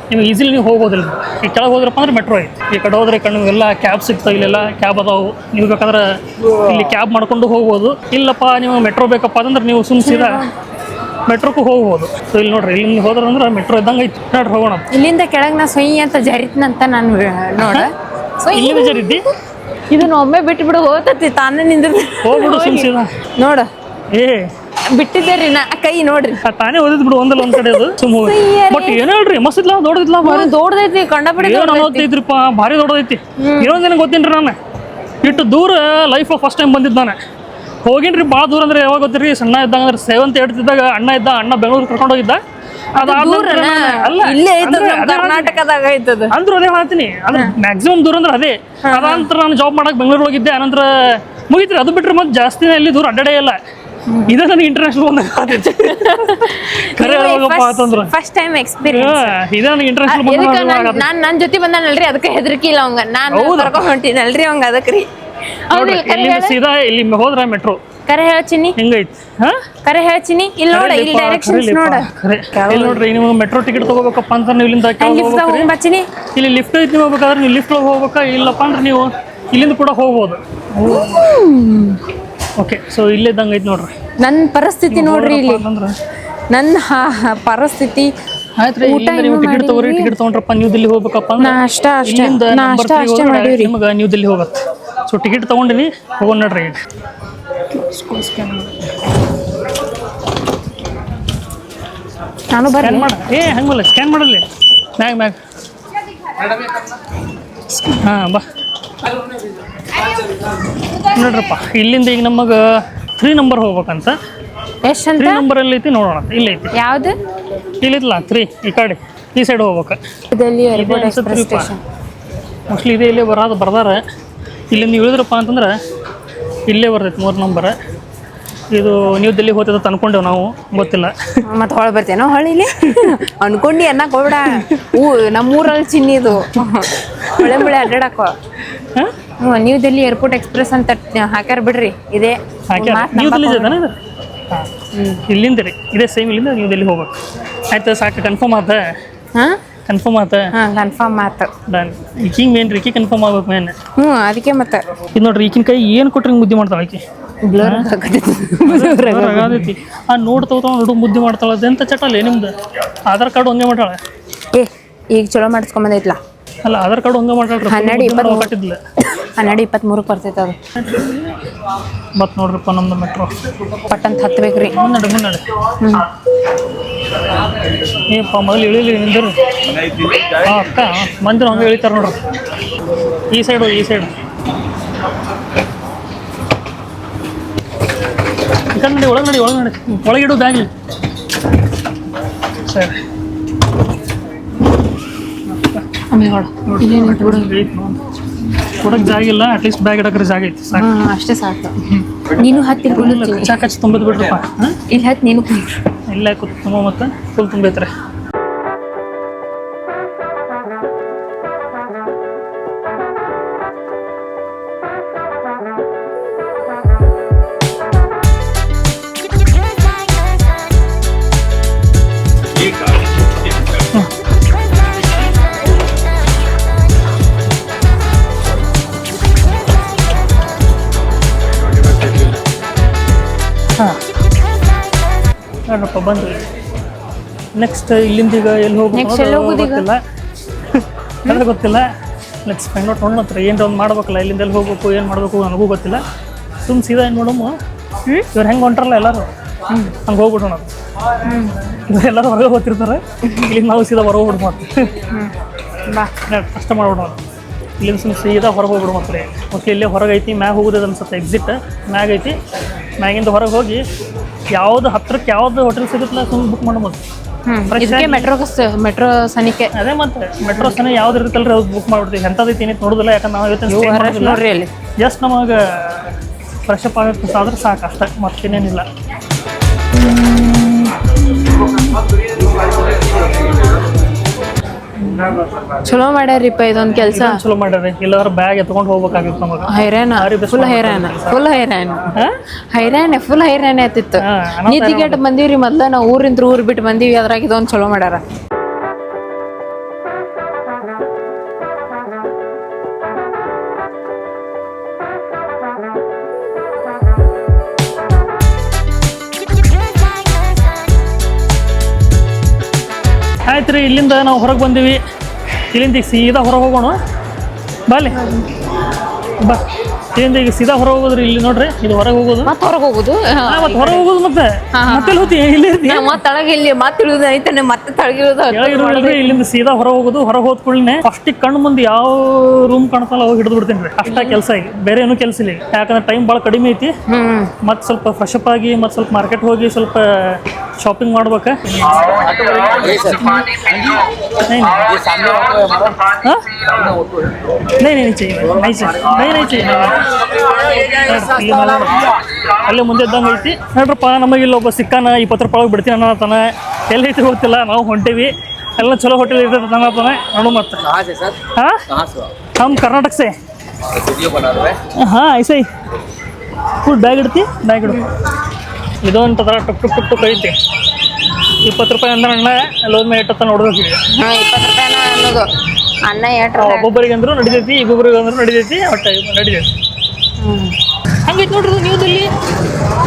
ನಿಮ್ಗೆ ಈಸಿಲಿ ನೀವು ಹೋಗೋದಿಲ್ಲ. ಈ ಕೆಳಗೆ ಹೋದ್ರಪ್ಪ ಅಂದ್ರೆ ಮೆಟ್ರೋ ಐತಿ. ಈ ಕಡೆ ಹೋದ್ರೆ ಈ ಕಡೆ ನಿಮಗೆಲ್ಲ ಕ್ಯಾಬ್ ಸಿಗ್ತಾವೆ. ಇಲ್ಲೆಲ್ಲ ಕ್ಯಾಬ್ ಅದಾವು, ನೀವು ಬೇಕಾದ್ರೆ ಇಲ್ಲಿ ಕ್ಯಾಬ್ ಮಾಡ್ಕೊಂಡು ಹೋಗ್ಬೋದು. ಇಲ್ಲಪ್ಪ ನೀವು ಮೆಟ್ರೋ ಬೇಕಪ್ಪ ಅಂದ್ರೆ ನೀವು ಸೀದಾ ಮೆಟ್ರೋಕ್ಕೂ ಹೋಗ್ಬೋದು. ಸೊ ಇಲ್ಲಿ ನೋಡ್ರಿ, ಇಲ್ಲಿಂದ ಹೋದ್ರೆ ಅಂದ್ರೆ ಮೆಟ್ರೋ ಇದ್ದಂಗೆ ಐತಿ. ನೋಡ್ರಿ ಹೋಗೋಣ. ಇಲ್ಲಿಂದ ಕೆಳಗೆ ನಾ ಸೊಯ್ ಅಂತ ಜರಿತ್ನಂತ ನಾನು ನೋಡ. ಇಲ್ಲಿ ಜರಿದ್ದಿ, ಇದನ್ನ ಒಮ್ಮೆ ಬಿಟ್ಟು ಬಿಡು, ಹೋಗ್ತತಿ ತಾನೇ ನಿಂದ ಹೋಗ್ಬಿಡು ಸೀದಾ. ನೋಡ ಬಿಟ್ಟಿದ್ದೇರಿ ನಾ ಕೈ ನೋಡ್ರಿ, ತಾನೇ ಓದಿದ್ ಬಿಡು ಒಂದಲ್ಲ ಒಂದ್ ಕಡೆ. ಅದು ಬಟ್ ಏನ್ ಹೇಳ್ರಿ, ಮಸ್ತ್ ಇದ್ಲ, ದೊಡ್ಡದಿದ್ಲ, ದೊಡ್ಡದೈತಿ, ಕಂಡಪಡಿದ್ರಿಪ್ಪ, ಭಾರಿ ದೊಡ್ಡದೈತಿ. ಇನ್ನೊಂದೇನ ಗೊತ್ತೇನ್ರಿ, ನಾನು ಇಟ್ಟು ದೂರ ಲೈಫ್ ಫಸ್ಟ್ ಟೈಮ್ ಬಂದಿದ್ದು. ನಾನು ಹೋಗಿನ್ರಿ ಭಾಳ ದೂರ ಅಂದ್ರೆ ಯಾವಾಗ ಗೊತ್ತಿರಿ, ಸಣ್ಣ ಇದ್ದಾಗ ಅಂದ್ರೆ 7th 8th ಇದ್ದಾಗ ಅಣ್ಣ ಬೆಂಗಳೂರು ಕರ್ಕೊಂಡು ಹೋಗಿದ್ದ. ಕರ್ನಾಟಕದಾಗ ಐತದ ಅಂದ್ರು ಅದೇ ಹೇಳ್ತೀನಿ. ಅಂದ್ರೆ ಮ್ಯಾಕ್ಸಿಮಮ್ ದೂರ ಅಂದ್ರೆ ಅದೇ. ಅದಂತರ ನಾನು ಜಾಬ್ ಮಾಡಕ್ ಬೆಂಗಳೂರು ಹೋಗಿದ್ದೆ. ಅನಂತರ ಮುಗಿತ್ರಿ. ಅದು ಬಿಟ್ರೆ ಮತ್ತೆ ಜಾಸ್ತಿ ಎಲ್ಲಿ ದೂರ ಅಡ್ಡಾಡೇ ಇಲ್ಲ. ಇದೇ ನನಗೆ ಇಂಟರ್ನ್ಯಾಷನಲ್ ಬಂದಾಗ ಖರೆ ಹೇಳ್ಬೇಕಪ್ಪ ಅಂತಂದ್ರೆ ಫಸ್ಟ್ ಟೈಮ್ ಎಕ್ಸ್ಪೀರಿಯನ್ಸ್ ಇದೇ ನನಗೆ ಇಂಟರ್ನ್ಯಾಷನಲ್. ನಾನು ನನ್ನ ಜೊತೆ ಬಂದಾನಲ್ರಿ, ಅದಕ್ಕೆ ಹೆದರಿಕೆ ಇಲ್ಲ ಅವಂಗ. ನಾನು ಕರ್ಕೊಂಡು ಹೊಂಟಿನಲ್ರಿ ಅವಂಗ, ಅದಕ್ಕೆ ರೀ. ಸೀದಾ ಇಲ್ಲಿ ಹೋದ್ರ ಮೆಟ್ರೋ. ಕರೆ ಹೇಳ್ಚಿನಿ ಹೆಂಗೈತಿ, ಕರೆ ಹೇಳ್ಚಿನಿ. ಇಲ್ಲಿ ನೋಡ, ಇಲ್ಲಿ ಡೈರೆಕ್ಷನ್ಸ್ ನೋಡ. ಇಲ್ಲಿ ನೋಡ್ರಿ, ನಿಮ್ಗೆ ಮೆಟ್ರೋ ಟಿಕೆಟ್ ತಗೋಬೇಕಪ್ಪ ಅಂತ ನೀವು ಇಲ್ಲಿಂದ ಇಲ್ಲಿ ಲಿಫ್ಟ್ ಐತಿ. ನೀವು ಹೋಗ್ಬೇಕಾದ್ರೆ ನೀವು ಲಿಫ್ಟ್ ಹೋಗ್ಬೇಕಾ, ಇಲ್ಲಪ್ಪ ಅಂದ್ರೆ ನೀವು ಇಲ್ಲಿಂದ ಕೂಡ ಹೋಗ್ಬೋದು. ಓಕೆ, ಸೊ ಇಲ್ಲಿದ್ದಂಗೆ ಐತಿ ನೋಡ್ರಿ. ನನ್ನ ಪರಿಸ್ಥಿತಿ ನೋಡ್ರಿ, ಇಲ್ಲಿ ನನ್ನ ಪರಿಸ್ಥಿತಿ ಆಯ್ತು. ನೀವು ಟಿಕೆಟ್ ತಗೋರಿ, ಟಿಕೆಟ್ ತಗೊಂಡ್ರಪ್ಪ ನ್ಯೂ ದಿಲ್ಲಿ ಹೋಗ್ಬೇಕಪ್ಪ ಅಂದ್ರೆ ನಿಮ್ಗೆ ನ್ಯೂ ದಿಲ್ಲಿ ಹೋಗತ್ತೆ. ಸೊ ಟಿಕೆಟ್ ತಗೊಂಡಿನಿ, ಹೋಗೋಣ ನೋಡ್ರಿ. ನಾನು ಸ್ಕ್ಯಾನ್ ಮಾಡ, ಹಂಗಲ್ಲ ಸ್ಕ್ಯಾನ್ ಮಾಡಲಿ ಮ್ಯಾಗ್. ಹಾಂ ಬಾ ನೋಡ್ರಪ್ಪ. ಇಲ್ಲಿಂದ ಈಗ ನಮಗೆ 3 ನಂಬರ್ ಹೋಗ್ಬೇಕಂತ. ಎಷ್ಟು ಅಂತ 3 ನಂಬರ್ ಎಲ್ಲಿ ಐತಿ ನೋಡೋಣ. ಇಲ್ಲಿ ಐತಿ, ಯಾವ್ದು ಇಲ್ಲಿತ್ತಲ್ಲ 3, ಈ ಕಡೆ ಈ ಸೈಡ್ ಹೋಗ್ಬೇಕು. ಮೋಸ್ಟ್ಲಿ ಇದೇ ಇಲ್ಲೇ ಬರ್ದಾರ. ಇಲ್ಲಿಂದ ಇಳಿದ್ರಪ್ಪ ಅಂತಂದ್ರೆ ಇಲ್ಲೇ ಬರ್ತೈತಿ 3 ನಂಬರ್. ಇದು ನ್ಯೂ ದಿಲ್ಲಿ ಹೋಗ್ತದ ಅನ್ಕೊಂಡೇವು ನಾವು, ಗೊತ್ತಿಲ್ಲ. ಮತ್ತೆ ಹೊಳೆ ಬರ್ತೇನೋ ಹೊಳಿಲಿ ಅನ್ಕೊಂಡು ಅನ್ನಕ್ಕೆ ಹೋಗ್ಬೇಡ. ನಮ್ಮೂರಲ್ಲಿ ಚಿನ್ನಿದು ಹೊಳೆ ಅಡ್ಡಾಡಕ್ಕ ನ್ಯೂ ದಿಲ್ಲಿ ಏರ್ಪೋರ್ಟ್ ಎಕ್ಸ್ಪ್ರೆಸ್ ಅಂತ ಹಾಕ್ಯಾರ ಬಿಡ್ರಿ. ಇದೇ ನ್ಯೂ ದಿಲ್ಲಿ ಇಲ್ಲಿಂದ ರೀ ಇದೇ ಸೇಮ್ ಇಲ್ಲಿಂದ ನೀವು ಡೆಲ್ಲಿ ಹೋಗ್ಬೇಕು. ಆಯ್ತು ಸಾಕು ಕನ್ಫರ್ಮ್ ಆತ. ಹಾಂ ಕನ್ಫರ್ಮ್ ಆತ. ಹಾಂ ಕನ್ಫರ್ಮ್ ಆಯ್ತು. ಡನ್. ಈಕಿಂಗ್ ಮೇನ್ ರೀ, ಈಕಿ ಕನ್ಫರ್ಮ್ ಆಗ್ಬೇಕು ಮೇನ್. ಅದಕ್ಕೆ ಮತ್ತೆ ಇದು ನೋಡ್ರಿ ಈಕಿನ ಕೈ ಏನು ಕೊಟ್ರೆ ಮುದ್ದೆ ಮಾಡ್ತಾಳೆ ಆಕಿ. ಆಗತೈತಿ ಆ ನೋಡ್ ತಗೋತಾವ ನೋಡು ಮುದ್ದೆ ಮಾಡ್ತಾಳೆ. ಅದೆಂತ ಚಟಲ್ಲ ನಿಮ್ದು ಆಧಾರ್ ಕಾರ್ಡ್ ಹಂಗೆ ಮಾಡ್ತಾಳೆ. ಈಗ ಚಲೋ ಮಾಡಿಸ್ಕೊಂಬಂದೈತ್ಲಾ. ಅಲ್ಲ ಆಧಾರ್ ಕಾರ್ಡ್ ಹಂಗೆ ಮಾಡ್ತಾಳ್ರಿ. 12-23 ಕಟ್ಟಿದ್ಲ 12-23 ಬರ್ತೈತೆ ಅದು. ಮತ್ತೆ ನೋಡ್ರಪ್ಪ ನಮ್ದು ಮೆಟ್ರೋ ಪಟ್ಟಂತ ಹತ್ಬೇಕ್ರಿ. ಮುನ್ನಡೆ ಏಪ್ಪ ಮೊದಲು ಇಳಿಲಿ ನಿಂದ್ರಿ. ಹಾಂ ಅಕ್ಕ ಮಂದಿರ ಹಂಗೆ ಇಳಿತಾರೆ ನೋಡ್ರಿ. ಈ ಸೈಡು ಈ ಸೈಡ್ ನಡಿ ಒಳಗೆ ನಡಿ ಒಳಗಿಡು ಬ್ಯಾಗ್ಲಿ. ಸರಿ ಕೊಡಕ್ಕೆ ಜಾಗ ಇಲ್ಲ, ಅಟ್ಲೀಸ್ಟ್ ಬ್ಯಾಗ್ ಇಡಕ್ರೆ ಜಾಗ ಐತಿ ಸಾಕು. ಅಷ್ಟೇ ಸಾಕು. ನೀನು ಹತ್ತಿ ಚಾಕ್ ಹಚ್ಚಿ ತುಂಬಿದ್ ಬಿಡ್ರಪ್ಪ. ಇಲ್ಲಿ ಹತ್ತಿ ನೀನು ಇಲ್ಲ ಕೂತ್ ತುಂಬ ಮತ್ತೆ ಫುಲ್ ತುಂಬೈತ್ರೆ. ನೋಡ್ರಪ್ಪ ಬಂದ್ರಿ. ನೆಕ್ಸ್ಟ್ ಇಲ್ಲಿಂದ ಈಗ ಎಲ್ಲಿ ಹೋಗ್ಬೇಕು ಗೊತ್ತಿಲ್ಲ. ಅಂದ್ರೆ ಗೊತ್ತಿಲ್ಲ. ನೆಕ್ಸ್ಟ್ ಫೈಂಡ್ ಔಟ್ ನೋಡೋಣ ಏನರ ಒಂದು ಮಾಡ್ಬೇಕಲ್ಲ. ಇಲ್ಲಿಂದ ಎಲ್ಲಿ ಹೋಗ್ಬೇಕು ಏನು ಮಾಡಬೇಕು ನನಗೂ ಗೊತ್ತಿಲ್ಲ. ಸುಮ್ ಸೀದಾ ಏನು ನೋಡಮ್ಮ ಇವ್ರು ಹೆಂಗೆ ಹೊಂಟ್ರಲ್ಲ ಎಲ್ಲರೂ ಹಂಗೆ ಹೋಗ್ಬಿಡೋಣ. ಎಲ್ಲರೂ ಹೊರಗೆ ಹೋಗ್ತಿರ್ತಾರೆ. ಇಲ್ಲಿಂದ ನಾವು ಸೀದಾ ಹೊರಗೆ ಹೋಗ್ಬಿಡು ಮತ್ತೆ ಕಷ್ಟ ಮಾಡ್ಬಿಡೋಣ. ಇಲ್ಲಿಂದ ಸುಮ್ ಸೀದಾ ಹೊರಗೆ ಹೋಗ್ಬಿಡು ಮತ್ತೆ. ಓಕೆ ಇಲ್ಲೇ ಹೊರಗೆ ಐತಿ, ಮ್ಯಾಗ ಹೋಗೋದು ಅನ್ಸುತ್ತೆ. ಎಕ್ಸಿಟ್ ಮ್ಯಾಗ ಐತಿ. ಮ್ಯಾಗಿಂದ ಹೊರಗೆ ಹೋಗಿ ಯಾವ್ದು ಹತ್ರಕ್ಕೆ ಯಾವ್ದು ಹೋಟೆಲ್ ಸಿಗುತ್ತಲ್ಲ ಸುಮ್ಮನೆ ಬುಕ್ ಮಾಡ್ಬೋದು. ಮೆಟ್ರೋ ಸನಿಕೆ ಅದೇ ಮತ್ತೆ ಮೆಟ್ರೋ ಸನಿ ಯಾವ್ದು ಇರುತ್ತಲ್ರಿ ಅದು ಬುಕ್ ಮಾಡ್ಬಿಡ್ತೀವಿ. ಎಂಥದೈತಿ ಏನಿತ್ತು ನೋಡೋದಿಲ್ಲ. ಯಾಕಂದ್ರೆ ನಾವು ಇವತ್ತು ನೋಡ್ರಿ ಅಲ್ಲಿ ಜಸ್ಟ್ ನಮಗೆ ಫ್ರೆಶ್ ಅಪ್ ಆಗಕ್ಕೆ ಆದ್ರೆ ಸಾಕು ಅಷ್ಟೇ, ಮತ್ತೇನೇನಿಲ್ಲ. ಚಲೋ ಮಾಡ್ಯಾರಿಪ್ಪ ಇದೊಂದು ಕೆಲಸ. ಚಲೋ ಮಾಡ್ಯಾರಿ. ಇಲ್ಲಾದ್ರೆ ಬ್ಯಾಗ್ ಎತ್ಕೊಂಡು ಹೋಗ್ಬೇಕಾಗಿತ್ತು ನಮಗೆ. ಹೈರಾಣ ಫುಲ್ ಹೈರಾಣ ಆಯ್ತಿತ್ತು. ನೀತಿಗೆಟ್ ಬಂದೀವ್ರಿ ಮೊದ್ಲ ನಾವು ಊರಿಂದ ಊರ್ ಬಿಟ್ಟು ಬಂದೀವಿ. ಅದ್ರಾಗ ಇದೊಂದು ಚಲೋ ಮಾಡ್ಯಾರ. ಆಯ್ತು ರೀ, ಇಲ್ಲಿಂದ ನಾವು ಹೊರಗೆ ಬಂದೀವಿ. ಇಲ್ಲಿಂದ ಈಗ ಸೀದಾ ಹೊರಗೆ ಹೋಗೋಣ. ಬಾಲಿ ಬಾ. ಇಲ್ಲಿಂದ ಈಗ ಸೀದಾ ಹೊರಗೆ ಹೋಗೋದ್ರಿ. ಇಲ್ಲಿ ನೋಡ್ರಿ ಇದು ಹೊರಗೆ ಹೋಗೋದು. ಮತ್ತೆ ಹೊರಗೆ ಹೋಗೋದು ಮತ್ತೆ ಹೊರಗೆ ಹೋಗೋದು ಮತ್ತೆ ಮತ್ತೆ ಹೋಗ್ತಿ ಇಲ್ಲಿ ಮತ್ತೆ ತಳಗ ಇಲ್ಲಿ ಮತ್ತೆ ಇಳಿದು ಐತಾನೆ ಮತ್ತೆ ತಳಗಿಳಿದು ಇಲ್ಲಿಂದ ಸೀದಾ ಹೊರಗೆ ಹೋಗೋದು. ಹೊರಗೆ ಹೋದ ಕೂಡಲೇ ಫಸ್ಟಿಗೆ ಕಣ್ಣು ಮುಂದೆ ಯಾವ ರೂಮ್ ಕಾಣ್ತಲ್ಲ ಅವಾಗ ಹಿಡಿದು ಬಿಡ್ತೀನಿ ರೀ. ಅಷ್ಟ ಕೆಲಸ ಈಗ ಬೇರೆ ಏನೂ ಕೆಲಸ ಇಲ್ಲ. ಯಾಕಂದ್ರೆ ಟೈಮ್ ಭಾಳ ಕಡಿಮೆ ಐತಿ. ಮತ್ತೆ ಸ್ವಲ್ಪ ಫ್ರೆಶ್ ಅಪ್ ಆಗಿ ಮತ್ತೆ ಸ್ವಲ್ಪ ಮಾರ್ಕೆಟ್ ಹೋಗಿ ಸ್ವಲ್ಪ ಶಾಪಿಂಗ್ ಮಾಡ್ಬೇಕು. ಅಲ್ಲೇ ಮುಂದೆ ಇದ್ದಂಗೆ ಐತಿ ನೋಡ್ರಪ್ಪ. ನಮಗಿಲ್ಲ ಒಬ್ಬ ಸಿಕ್ಕಾನ 20 ರೂಪಾಯಿ ಬಿಡ್ತೀನಿ ಅನ್ನತಾನ. ಎಲ್ಲೈತಿ ಗೊತ್ತಿಲ್ಲ. ನಾವು ಹೊಂಟೇವಿ. ಎಲ್ಲ ಚಲೋ ಹೋಟೆಲ್ ಇರ್ತೈತೆ ಅನ್ನತಾನೆ. ನೋಡು ಮತ್ತೆ ಹಾಂ हम कर्नाटक से. हाँ ऐसे ही फुल बैग इಡ್ತಿ ಬ್ಯಾಗ್ ಇಡು. ಇದೊಂದು ಥರ ಟುಕ್ ಟುಕ್ ಟುಕ್ ಟುಕ್ ಐತಿ. 20 ರೂಪಾಯಿ ಅಂದ್ರೆ ಅಣ್ಣ ಅಲ್ಲೋದ್ಮೇಲೆ ಎಟ್ಟತ್ತ ನೋಡ್ಬೇಕು. 20 ರೂಪಾಯಿನ ಅನ್ನೋದು ಅನ್ನ ಒಬ್ಬೊಬ್ಬರಿಗೆ ಅಂದ್ರೂ ನಡಿತೈತಿ, ಇಬ್ಬೊಬ್ಬರಿಗೆ ಅಂದ್ರೂ ನಡಿತೈತಿ. ಒಟ್ಟು ನಡಿತೈತಿ. ಹಂಗೈತಿ ನೋಡ್ರಿ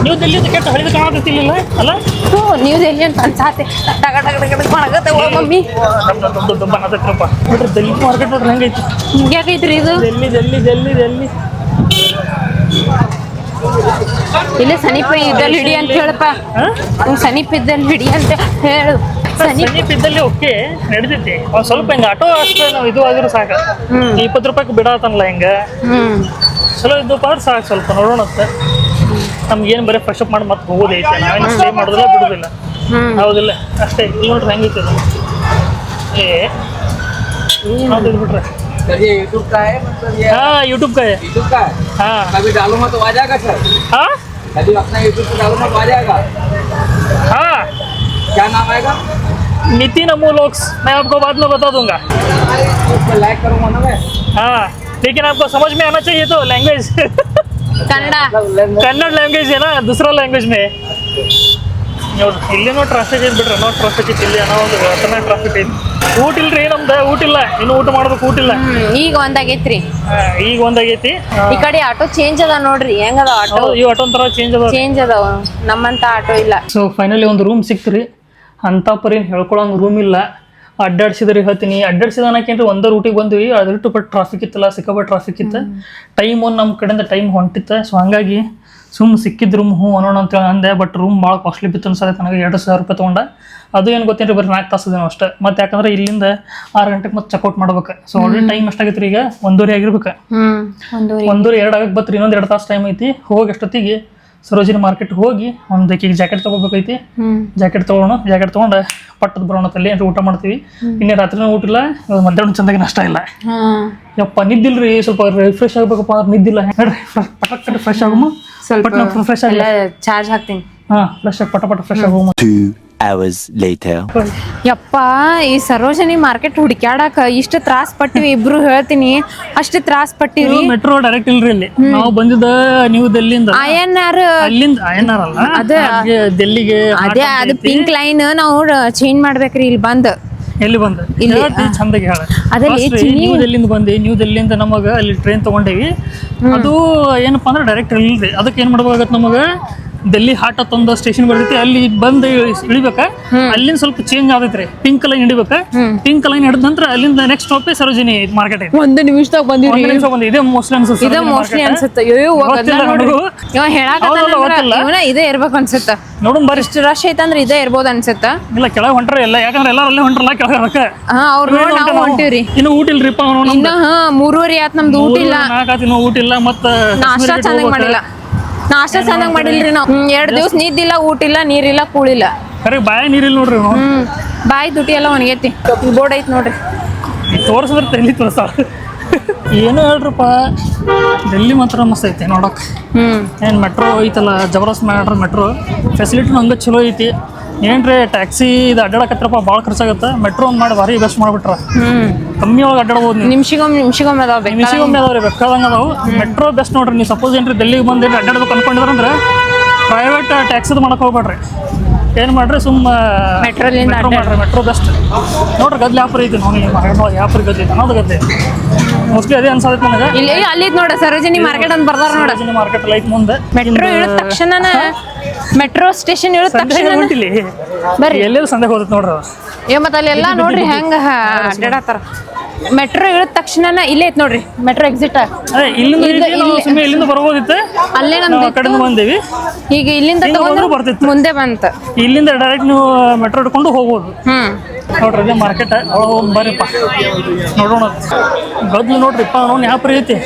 ನ್ಯೂ ಡೆಲ್ಲಿ ಕೆಟ್ಟ ಹಳಿದ ಕಾಣತಿಲ್ಲ ಅಲ್ಲ. ನ್ಯೂ ಡೆಲ್ಲಿ ಅಂತ ಅನ್ಸಾತೆ. ಮಮ್ಮಿ ನೋಡ್ರಿ ಡೆಲ್ಲಿ ಮಾರ್ಕೆಟ್ ನೋಡ್ರಿ ಹೆಂಗೈತಿ. ಹಿಂಗ್ಯಾಕೈತ್ರಿ ಇದು? ಡೆಲ್ಲಿ ಇಲ್ಲೇ ಸಮೀಪ ಇದ್ದಲ್ಲಿ ಹಿಡಿ ಅಂತ ಹೇಳಪ್ಪ. ಸಮೀಪ ಇದ್ದಲ್ಲಿ ಹಿಡಿ ಅಂತ ಹೇಳು. ಸಮೀಪ ಇದ್ದಲ್ಲಿ ಓಕೆ ನಡಿತೈತಿ. ಒಂದು ಸ್ವಲ್ಪ ಹಿಂಗೆ ಆಟೋ ಅಷ್ಟೇ ನಾವು ಇದು ಆಗಿರೋ ಸಾಕು. 20 ರೂಪಾಯಿಗೆ ಬಿಡತ್ತಲ್ಲ ಹಿಂಗೆ ಚಲೋ ಇದ್ದಪ್ಪ ಅಂದ್ರೆ ಸಾಕು. ಸ್ವಲ್ಪ ನೋಡೋಣ ಅಂತ ನಮ್ಗೇನು ಬರೀ ಫ್ರೆಶ್ ಅಪ್ ಮಾಡಿ ಮತ್ತೆ ಹೋಗೋದೈತೆ. ನಾವೇನು ಸ್ಟೇ ಮಾಡೋದಿಲ್ಲ ಬಿಡೋದಿಲ್ಲ. ಹೌದಿಲ್ಲ ಅಷ್ಟೇ. ಇಲ್ಲಿ ನೋಡ್ರಿ ಹೆಂಗೈತೆ ಅದು. ಹೌದು ಬಿಟ್ರೆ यूट्यूब का है मतलब ये हाँ यूट्यूब का है हाँ कभी डालूंगा तो आ जाएगा सर हाँ कभी अपना यूट्यूब पे डालूंगा तो आ जाएगा हाँ क्या नाम आएगा नितिन अमोलॉक्स मैं आपको बाद में बता दूंगा उसको लाइक करूंगा ना मैं हाँ लेकिन आपको समझ में आना चाहिए तो लैंग्वेज कन्नड़ा कन्नड़ लैंग्वेज है ना दूसरा लैंग्वेज में ನೋಡ್ರಿ ಇಲ್ಲೇನೋ ಟ್ರಾಫಿಕ್ ಐತಿ ಬಿಡ್ರಿ, ಅನ್ನೋ ಟ್ರಾಫಿಕ್ ಐತಿ ಇಲ್ಲಿ, ಅನ್ನೋ ಒಂದು ವರ್ತನೆ ಟ್ರಾಫಿಕ್ ಐತಿ. ಊಟ ಇಲ್ರಿ ನಮ್ದು, ಊಟ ಇಲ್ಲ, ಇನ್ನು ಊಟ ಮಾಡ್ಬೇಕು, ಊಟ ಇಲ್ಲ. ಈಗ ಒಂದಾಗೈತ್ರಿ, ಈಗ ಒಂದಾಗೈತಿ. ಈ ಕಡೆ ಆಟೋ ಚೇಂಜ್ ಅದ ನೋಡ್ರಿ, ಹೆಂಗದ ಆಟೋ, ಈ ಆಟೋ ಒಂಥರ ಚೇಂಜ್ ಅದಾವ, ನಮ್ಮಂತ ಆಟೋ ಇಲ್ಲ. ಸೊ ಫೈನಲಿ ಒಂದು ರೂಮ್ ಸಿಕ್ತ್ರಿ. ಅಂತ ಪರಿ ಹೇಳ್ಕೊಳಂಗೆ ರೂಮ್ ಇಲ್ಲ. ಅಡ್ಡಾಡ್ಸಿದ್ರಿ ಹೇಳ್ತೀನಿ, ಅಡ್ಡಾಡ್ಸಿದ ಅನ್ನಕೇನ್ರಿ ಒಂದೇ ರೂಟಿಗೆ ಬಂದ್ವಿ, ಅದ್ರಿಟ್ಟು ಬಟ್ ಟ್ರಾಫಿಕ್ ಇತ್ತಲ್ಲ, ಸಿಕ್ಕಾಪಟ್ಟೆ ಟ್ರಾಫಿಕ್ ಇತ್ತು. ಟೈಮ್ ಒಂದು ನಮ್ಮ ಕಡೆಯಿಂದ ಟೈಮ್ ಹೊಂಟಿತ್ತು. ಸೊ ಹಂಗಾಗಿ ಸಿಕ್ಕಿದ್ ರೂಮ್ ಅನ್ನೋಣ ಅಂತೇಳಿ ಅಂದೆ. ಬಟ್ ರೂಮ್ ಭಾಳ ಕಾಸ್ಟ್ಲಿ ಬಿತ್ತು ಅನ್ಸತ್ತೆ ನನಗೆ. 2,000 ರೂಪಾಯಿ ತೊಗೊಂಡೆ. ಅದು ಏನು ಗೊತ್ತೇನ್ರಿ, ಬರೀ 4 ತಾಸದೇನೋ ಅಷ್ಟೇ. ಮತ್ತೆ ಯಾಕಂದ್ರೆ ಇಲ್ಲಿಂದ 6 ಗಂಟೆಗೆ ಮತ್ತೆ ಚೆಕ್ಔಟ್ ಮಾಡ್ಬೇಕು. ಸೊ ಆಲ್ರೆಡಿ ಟೈಮ್ ಎಷ್ಟಾಗೈತೆ ರೀ, ಈಗ 1:30 ಆಗಿರ್ಬೇಕು. 1:30 2 ಆಗಕ್ಕೆ ಬತ್ರಿ, ಇನ್ನೊಂದು 2 ತಾಸು ಟೈಮ್ ಐತಿ. ಹೋಗಿ ಅಷ್ಟೊತ್ತಿಗೆ ಸರೋಜಿನಿ ಮಾರ್ಕೆಟ್ ಹೋಗಿ ಒಂದು ಈಗ ಜಾಕೆಟ್ ತೊಗೋಬೇಕೈತಿ. ಜಾಕೆಟ್ ತೊಗೊಂಡು ಪಟ್ಟದ ಬರೋಣ ತಲ್ಲಿ ಅಂತ ಊಟ ಮಾಡ್ತೀವಿ. ಇನ್ನೇ ರಾತ್ರಿನೂ ಊಟ ಇಲ್ಲ, ಮಧ್ಯಾಹ್ನ ಚಂದಾಗಿ ನಷ್ಟ ಇಲ್ಲ. ಯಪ್ಪ ನಿದ್ದಿಲ್ರಿ, ಸ್ವಲ್ಪ ರಿಫ್ರೆಶ್ ಆಗ್ಬೇಕಪ್ಪ ಅಂದ್ರೆ ನಿದ್ದಿಲ್ಲ. ಹೇಳ್ರಿ ಪಟ ಫ್ರೆಶ್ ಆಗಮ್ಮ, ಸ್ವಲ್ಪ ಫ್ರೆಶ್ ಆಗಿಲ್ಲ, ಚಾರ್ಜ್ ಹಾಕ್ತೀನಿ. ಫ್ರೆಶ್ ಆಗಿ ಪಟ ಫ್ರೆಶ್ ಆಗಮ್ಮ. 2 hours later. ಯಪ್ಪ ಈ ಸರೋಜಿನಿ ಮಾರ್ಕೆಟ್ ಹುಡುಕ್ಯಾಡಕ ಇಷ್ಟು ತ್ರಾಸ್ ಪಟ್ಟಿವಿ, ಇಬ್ರು ಹೇಳ್ತೀನಿ ಅಷ್ಟು ತ್ರಾಸ್ ಪಟ್ಟಿವಿ. ಮೆಟ್ರೋ ಡೈರೆಕ್ಟ್ ಇಲ್ರಿ ಇಲ್ಲಿ. ನಾವು ಬಂದಿದ್ದ ನೀವು ಡೆಲ್ಲಿಂದ, INR ಅಲ್ಲಿಂದ INR ಅಲ್ಲ, ಡೆಲ್ಲಿಗೆ. ಅದೇ ಅದು ಪಿಂಕ್ ಲೈನ್ ನಾವು ಚೇಂಜ್ ಮಾಡ್ಬೇಕ್ರಿ ಇಲ್ಲಿ ಬಂದ್. ಎಲ್ಲಿ ಬಂದ ಚಂದಾಗಿ ಹೇಳ. ನ್ಯೂ ಡೆಲ್ಲಿಂದ ಬಂದಿ, ನ್ಯೂ ಡೆಲ್ಲಿಂದ ನಮಗ ಅಲ್ಲಿ ಟ್ರೈನ್ ತಗೊಂಡೇವಿ. ಅದು ಏನಪ್ಪಾ ಅಂದ್ರೆ ಡೈರೆಕ್ಟ್ ಇಲ್ರಿ. ಅದಕ್ಕೆ ಏನ್ ಮಾಡ್ಬೇಕಾಗತ್ತೆ, ನಮಗ ಡೆಲ್ಲಿ ಹಾಟ್ ಒಂದು ಸ್ಟೇಷನ್ ಬರ್ತೈತಿ, ಅಲ್ಲಿ ಬಂದು ಇಳಿಬೇಕ. ಅಲ್ಲಿಂದ ಸ್ವಲ್ಪ ಚೇಂಜ್ ಆಗೈತ್ರಿ, ಪಿಂಕ್ ಲೈನ್ ಹಿಡಿಬೇಕ. ಪಿಂಕ್ ಲೈನ್ ಹಿಡಿದ ನಂತರ ಅಲ್ಲಿಂದ ನೆಕ್ಸ್ಟ್ ಸ್ಟಾಪ್ ಸರೋಜಿನಿ ಮಾರ್ಕೆಟ್ ಐತಿ. 1 ನಿಮಿಷದಾಗ ಬಂದಿವಿ. ಇದೇ ಮೋಸ್ಟ್ಲಿ ಅನ್ಸುತ್ತೆ, ಇದೇ ಇರ್ಬೇಕು ಅನ್ಸುತ್ತ. ನೋಡೋಣ ಬರ್ರಿ, ಇಷ್ಟು ರಶ್ ಐತಂದ್ರೆ ಇದೇ ಇರ್ಬೋದು ಅನ್ಸುತ್ತ. ಇಲ್ಲ ಕೆಳಗೆ ಹೊಂಟ್ರ ಎಲ್ಲ, ಯಾಕಂದ್ರೆ ಎಲ್ಲಾರು ಅಲ್ಲೇ ಹೊಂಟ್ರಲ್ಲ ಕೆಳಗೆ. ಅವ್ರು ನಾವು ಹೊಂಟಿವ್ರಿ. ಇನ್ನು ಊಟ ಇಲ್ರಿಪ್ಪ, 3:30 ಆತ್, ನಮ್ದು ಊಟ ಇಲ್ಲ. 4 ಆತು, ಊಟ ಇಲ್ಲ. ಮತ್ತೆ ನಾಷ್ಟ ಚಂದಂಗ್ ಮಾಡಿಲ್ಲ, ನಾಷ್ಟ ಚಂದಂಗ್ ಮಾಡಿಲ್ರಿ ನಾವು. 2 ದಿವಸ ನಿದ್ದಿಲ್ಲ, ಊಟ ಇಲ್ಲ, ನೀರಿಲ್ಲ, ಕೂಳಿಲ್ಲ. ಕರೆ ಬಾಯಿ ನೀರಿಲ್ಲ ನೋಡ್ರಿ. ಬಾಯಿ ತುಟಿ ಎಲ್ಲ ಒಣಗೈತಿ. ಬೋರ್ಡ್ ಐತಿ ನೋಡ್ರಿ, ತೋರ್ಸಿದ್ರೆ ತಲೆ ತೋರ್ಸ. ಏನು ಹೇಳ್ರಪ್ಪ, ಡೆಲ್ಲಿ ಮಾತ್ರ ಮಸ್ತ್ ಐತಿ ನೋಡಕ್. ಏನು ಮೆಟ್ರೋ ಐತಲ್ಲ, ಜಬರ್ದಸ್ತ್ ಮಾಡ್ರ ಮೆಟ್ರೋ ಫೆಸಿಲಿಟಿನೂ ಹಂಗೆ ಚಲೋ ಐತಿ. ಏನ್ರಿ ಟ್ಯಾಕ್ಸಿ ಇದು ಅಡ್ಡಾಡಕತ್ರಪ್ಪ ಭಾಳ ಖರ್ಚಾಗತ್ತೆ. ಮೆಟ್ರೋ ಒಂದು ಮಾಡಿ ಭಾರಿ ಬೆಸ್ಟ್ ಮಾಡ್ಬಿಟ್ರ, ಕಮ್ಮಿ ಒಳಗೆ ಅಡ್ಡಾಡ್ಬೋದು ನೀವು. ನಿಮಿಷಗೊಮ್ಮೆ ಅದಾವ್ರಿ, ಬೇಕಾದಂಗೆ ಅದಾವು. ಮೆಟ್ರೋ ಬೆಸ್ಟ್ ನೋಡ್ರಿ. ನೀವು ಸಪೋಸ್ ಏನ್ರಿ ಡೆಲ್ಲಿಗೆ ಬಂದು ಅಡ್ಡಾಡ್ಬೇಕು ಅನ್ಕೊಂಡಿದ್ರಂದ್ರೆ ಪ್ರೈವೇಟ್ ಟ್ಯಾಕ್ಸಿದು ಮಾಡಕ್ಕೆ ಹೋಗ್ಬೇಡ್ರಿ. ಏನು ಮಾಡ್ರಿ, ಮೆಟ್ರೋ ಮಾಡ್ರಿ, ಮೆಟ್ರೋ ಬೆಸ್ಟ್ ನೋಡ್ರಿ. ಗದ್ಲಿ ಆಫರ್ ಐತಿ ನೋಡಿ, ಆಫರ್ ಗದ್ಲಿ ಐತಿ, ಅನ್ನೋದು ಗದ್ಲಿ ಮೋಸ್ಟ್ಲಿ ಅದೇ ಅನ್ಸತ್ತೆ ನನಗೆ. ಇಲ್ಲಿ ಅಲ್ಲಿ ನೋಡ ಸರೋಜಿನಿ ಮಾರ್ಕೆಟ್ ಅಂತ ಬರ್ದಾರ ನೋಡ. ಸರೋಜಿನಿ ಮಾರ್ಕೆಟ್ ಲೈಟ್ ಮುಂದೆ ಮೆಟ್ರೋ ಇಳಿದ ತಕ್ಷಣ, ಮೆಟ್ರೋ ಸ್ಟೇಷನ್ ಇಳಿದ ತಕ್ಷಣ ಬರ್ರಿ, ಎಲ್ಲೆಲ್ಲಿ ಸಂದೇಹ ಹೋಗುತ್ತೆ ನೋಡ್ರಿ. ಮತ್ತೆ ಅಲ್ಲೆಲ್ಲ ನೋಡ್ರಿ ಹೆಂಗ ಅಡ್ಡಾಡತ್ತಾರ. ಮೆಟ್ರೋ ಇಳಿದ ತಕ್ಷಣ ಇಲ್ಲೇ ಐತ್ ನೋಡ್ರಿ ಮೆಟ್ರೋ ಎಕ್ಸಿಟ್. ಇಲ್ಲಿಂದ ಬರ್ಬೋದಿತ್ತು, ಅಲ್ಲೇ ನಮ್ದು ಕಡೆಯಿಂದ ಬಂದೇವಿ. ಈಗ ಇಲ್ಲಿಂದ ಬರ್ತಿತ್ತು, ಮುಂದೆ ಬಂತ. ಇಲ್ಲಿಂದ ಡೈರೆಕ್ಟ್ ನೀವು ಮೆಟ್ರೋ ಹಿಡ್ಕೊಂಡು ಹೋಗ್ಬೋದು. ನೋಡ್ರಿ ಅದೇ ಮಾರ್ಕೆಟ್ ಒಳಗೆ ಬರ್ರಿಪ್ಪ, ನೋಡೋಣ. ಗದ್ಲು ನೋಡ್ರಿಪ್ಪ, ಅವ್ನು ಯಾವ ಪರಿ ಐತಿ.